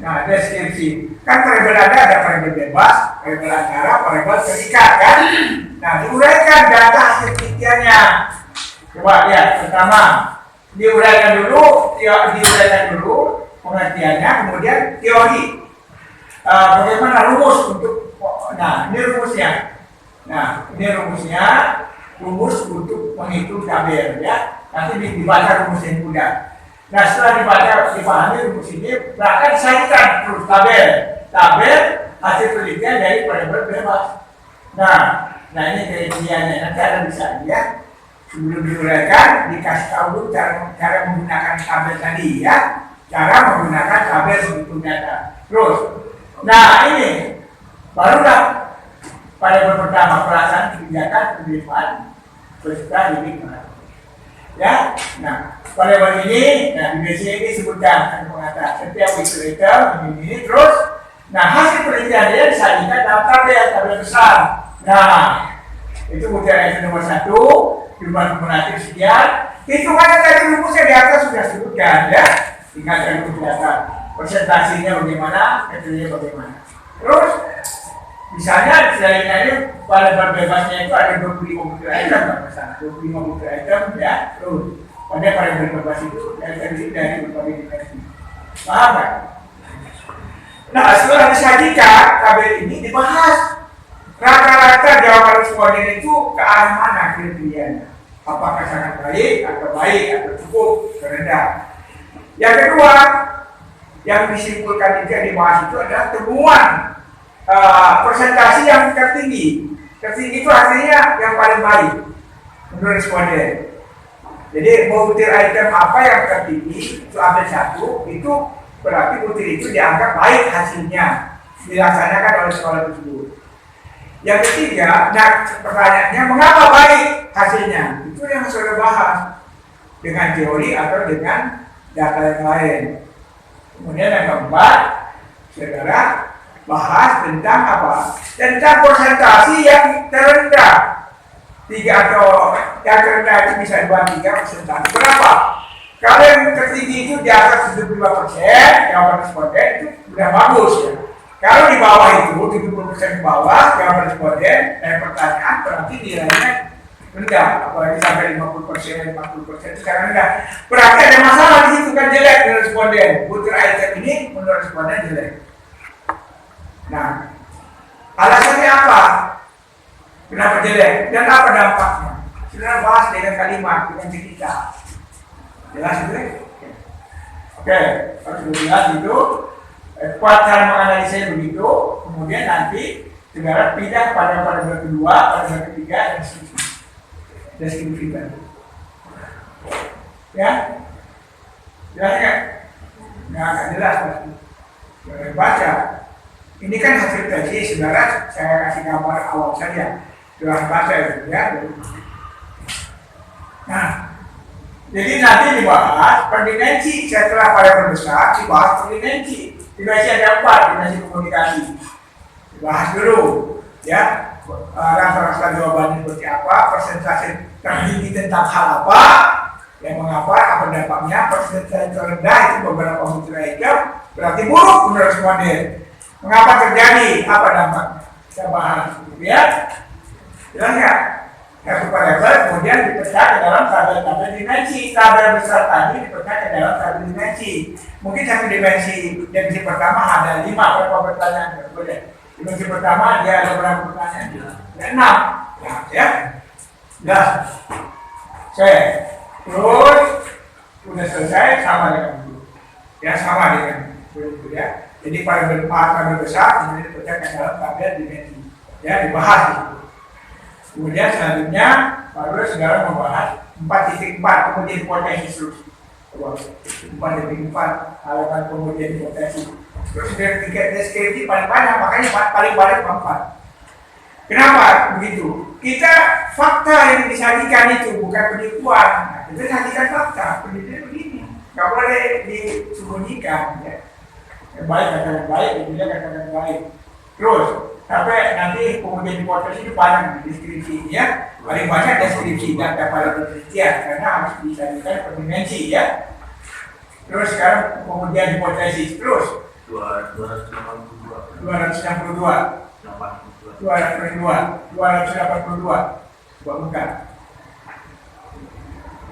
Nah, deskripsi kan variabel ada variabel bebas, variabel antara, variabel terikat kan. Nah, diuraikan data hasil penelitiannya. Coba lihat pertama diuraikan dulu pengertiannya, kemudian teori. Bagaimana rumus untuk, nah ini rumusnya. Nah ini rumusnya, rumus untuk menghitung tabel ya. Nanti dibaca rumus yang mudah. Nah setelah dibaca, dipahami rumus ini, bahkan disajikan terus tabel hasil penelitian dari variabel bebas. Nah ini kriterianya, nanti ada bisa ya. Sebelum diuraikan, dikasih tahu dulu cara menggunakan tabel tadi ya. Cara menggunakan tabel menghitung data. Terus. Nah ini barulah pada pertama perasaan kebijakan penerimaan peserta didik ya. Nah pada hari ini, nah di BC ini sebutkan pengantar setiap item ini terus. Nah hasil penelitian dia disajikan dalam tabel besar. Nah itu butiran nomor 1, jumlah kumulatif sekian. Hitungannya tadi rumusnya di atas sudah sebutkan ya. Tinggal cari data. Presentasinya bagaimana, metodenya bagaimana. Terus, misalnya ini pada bebasnya itu ada 25 butir item, nggak masalah, 25 butir item ya. Terus, pada bebas itu dari berbagai dimensi. Paham nggak? Nah, setelah disajikan tabel ini dibahas rata-rata jawaban responden itu ke arah mana kriterianya. Apakah sangat baik atau cukup rendah. Yang kedua, yang disimpulkan juga dibahas itu adalah temuan presentasi yang tertinggi. Tertinggi itu artinya yang paling baik menurut responden. Jadi butir item apa yang tertinggi itu ambil 1, itu berarti butir itu dianggap baik hasilnya dilaksanakan oleh sekolah tersebut. Yang ketiga, nah pertanyaannya mengapa baik hasilnya? Itu yang sudah bahas dengan teori atau dengan data yang lain. Kemudian yang keempat, saudara bahas tentang apa? Tentang presentasi yang terendah. 3 atau yang terendah itu bisa 2-3 presentasi. Berapa? Kalau yang tertinggi itu di atas 75%, jawaban responden itu sudah bagus ya. Kalau di bawah itu 70% di bawah jawaban responden dan pertanyaan berarti nilainya rendah. Apalagi sampai 50% itu sangat rendah. Berarti ada masalah di situ kan, jelek menurut responden. Butir item ini menurut responden jelek. Nah, Alasannya apa? Kenapa jelek? Dan apa dampaknya? Saudara bahas dengan kalimat, dengan cerita. Jelas itu? Oke, kalau sudah jelas itu, cara menganalisanya begitu, kemudian nanti saudara pindah pada paragraf kedua, paragraf ketiga, dan seterusnya. Deskripsikan. Ya? Jelas kan? Nggak akan jelas pasti. Saudara baca. Ini kan hasil kaji, saudara, saya kasih gambar awal saja. Saudara baca itu ya. Nah, jadi nanti dibahas perdimensi setelah pada besar, dibahas perdimensi. Dimensi ada 4, dimensi komunikasi. Dibahas dulu, ya. Rasa-rasa jawabannya seperti apa, persentase tertinggi tentang hal apa, yang mengapa, apa dampaknya, persentase terendah itu beberapa jam, berarti buruk menurut responden. Mengapa terjadi, apa dampaknya? Kita bahas, ya. Jelas nggak? Satu level kemudian dipecah ke dalam tabel-tabel dimensi. Tabel besar tadi dipecah ke dalam tabel dimensi. Mungkin satu dimensi pertama ada 5 berapa pertanyaan, boleh. Dimensi pertama dia ada berapa pertanyaan? Ada 6. Ya. Jelas. Oke. Terus sudah selesai sama dengan dulu. Ya sama dengan dulu ya. Jadi tabel besar kemudian dipecah ke dalam tabel dimensi. Ya dibahas itu. Kemudian selanjutnya baru saudara membahas 4.4 kemudian hipotesis terus. 4.4 halaman kemudian hipotesis. Terus dari tiket deskripsi paling banyak, makanya paling banyak 4. Kenapa begitu? Kita fakta yang disajikan itu bukan penipuan. Nah, kita sajikan fakta. Penelitian begini, nggak boleh disembunyikan. Ya. Yang baik katakan baik, yang tidak katakan baik. Terus sampai nanti kemudian hipotesis itu banyak deskripsi ya, paling banyak deskripsi data pada penelitian karena harus disajikan per dimensi ya. Terus sekarang kemudian hipotesis terus 282 buat muka.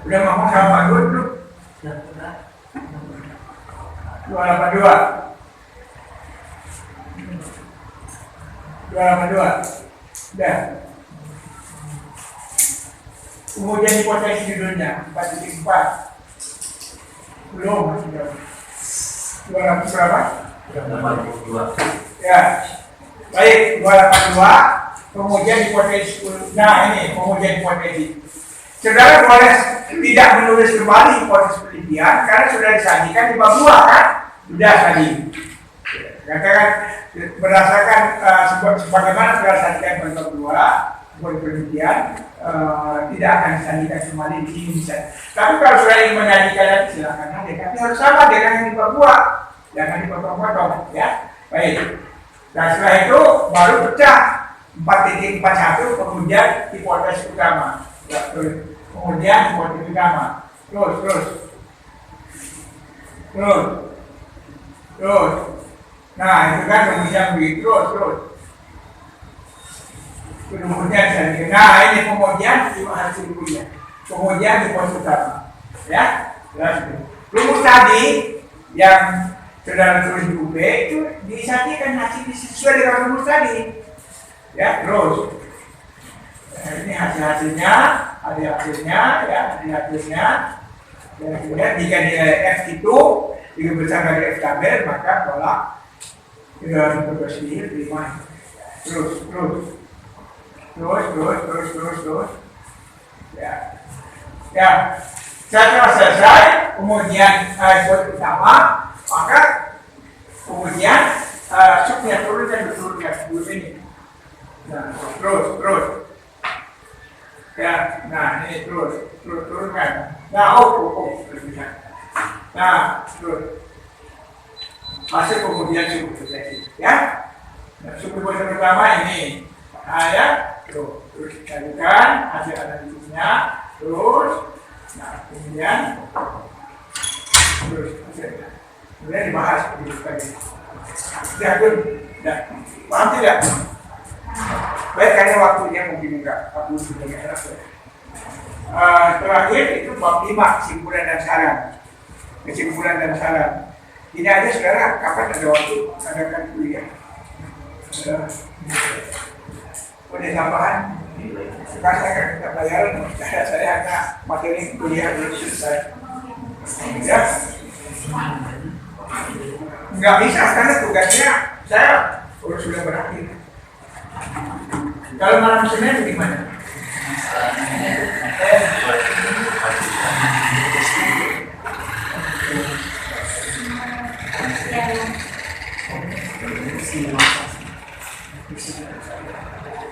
Udah ngomong sama Pak Gun belum? 282 udah. Kemudian hipotesis judulnya 4.4 belum masih jauh. 200 berapa? 82. Ya, baik 282. Kemudian hipotesis. Nah ini kemudian hipotesis. Saudara boleh tidak menulis kembali hipotesis penelitian karena sudah disajikan di bab 2 kan? Sudah tadi. Katakan berdasarkan sebagaimana sudah disajikan pada bab 2 penelitian tidak akan disajikan kembali di sini bisa. Tapi kalau sudah ingin menyajikan silakan aja. Tapi harus sama dengan yang di bab 2. Jangan dipotong-potong ya. Baik. Dan setelah itu baru pecah 4.41 kemudian hipotesis utama. Ya, kemudian hipotesis utama. Terus. Nah, itu kan kemudian begitu terus. Kemudian saya nah ini kemudian hasil kuliah. Kemudian hipotesis utama. Ya. Rumus tadi yang saudara tulis di UB itu disajikan hasil sesuai dengan rumus tadi. Ya, terus. Ini hasilnya, ya, hasilnya. Dan kemudian jika nilai F itu besar dari F tabel maka tolak tidak berhasil terima. Terus. Ya. Setelah selesai, kemudian hipotesis utama, maka kemudian subnya turunkan dulu ini. Nah, terus. Ya, nah ini terus turunkan. Nah, teruskan. Nah, terus. Masuk kemudian suku hipotesis, ya. Nah, suku hipotesis pertama ini. Nah, ya, terus carikan hasil analisisnya, terus. Nah, kemudian dibahas begitu tadi. Sudah, paham tidak? Baik, karena waktunya mungkin enggak, waktu sudah enak ya. Terakhir itu bab 5, kesimpulan dan saran. Ini aja saudara, kapan ada waktu adakan kuliah? Udah tambahan. Sekarang saya akan minta bayaran. Saya hanya materi kuliah belum selesai. Ya. Nggak bisa karena tugasnya saya sudah berakhir. Kalau malam Senin gimana?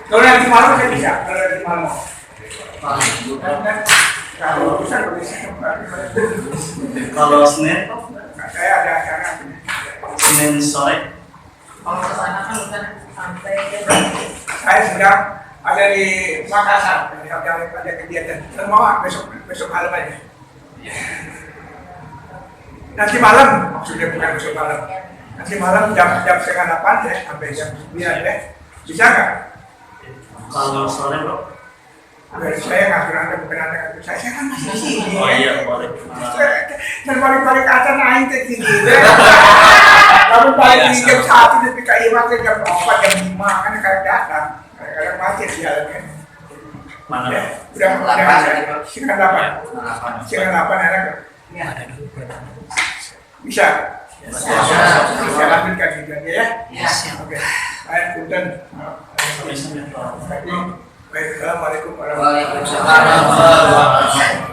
Kalau nanti malam saya bisa, kalau nanti malam. Kalau bisa Kalau Senin, saya ada acara. Senin sore, Kalau ke sana kan udah sampai Saya sedang ada di Makassar, ada kegiatan. Semua besok malam aja. Nanti malam, maksudnya bukan besok malam. Nanti malam jam 7:30 ya, sampai jam 9 ya. Bisa nggak? kalau sore bro. Saya nggak berangkat bukan anda, saya kan masih di sini. Oh iya boleh. Dan balik-balik aja naik ke sini. Lalu balik di jam 1 di PKI makan jam 4, jam 5 kan kadang datang. Kadang macet jalannya. Mana? Ya, udah setengah 8. Setengah 8 ada nggak? Bisa. Bisa lanjutkan juga ya. Oke. Baik, punten. Sampai Senin. Baik, assalamualaikum warahmatullahi Waalaikumsalam warahmatullahi wabarakatuh.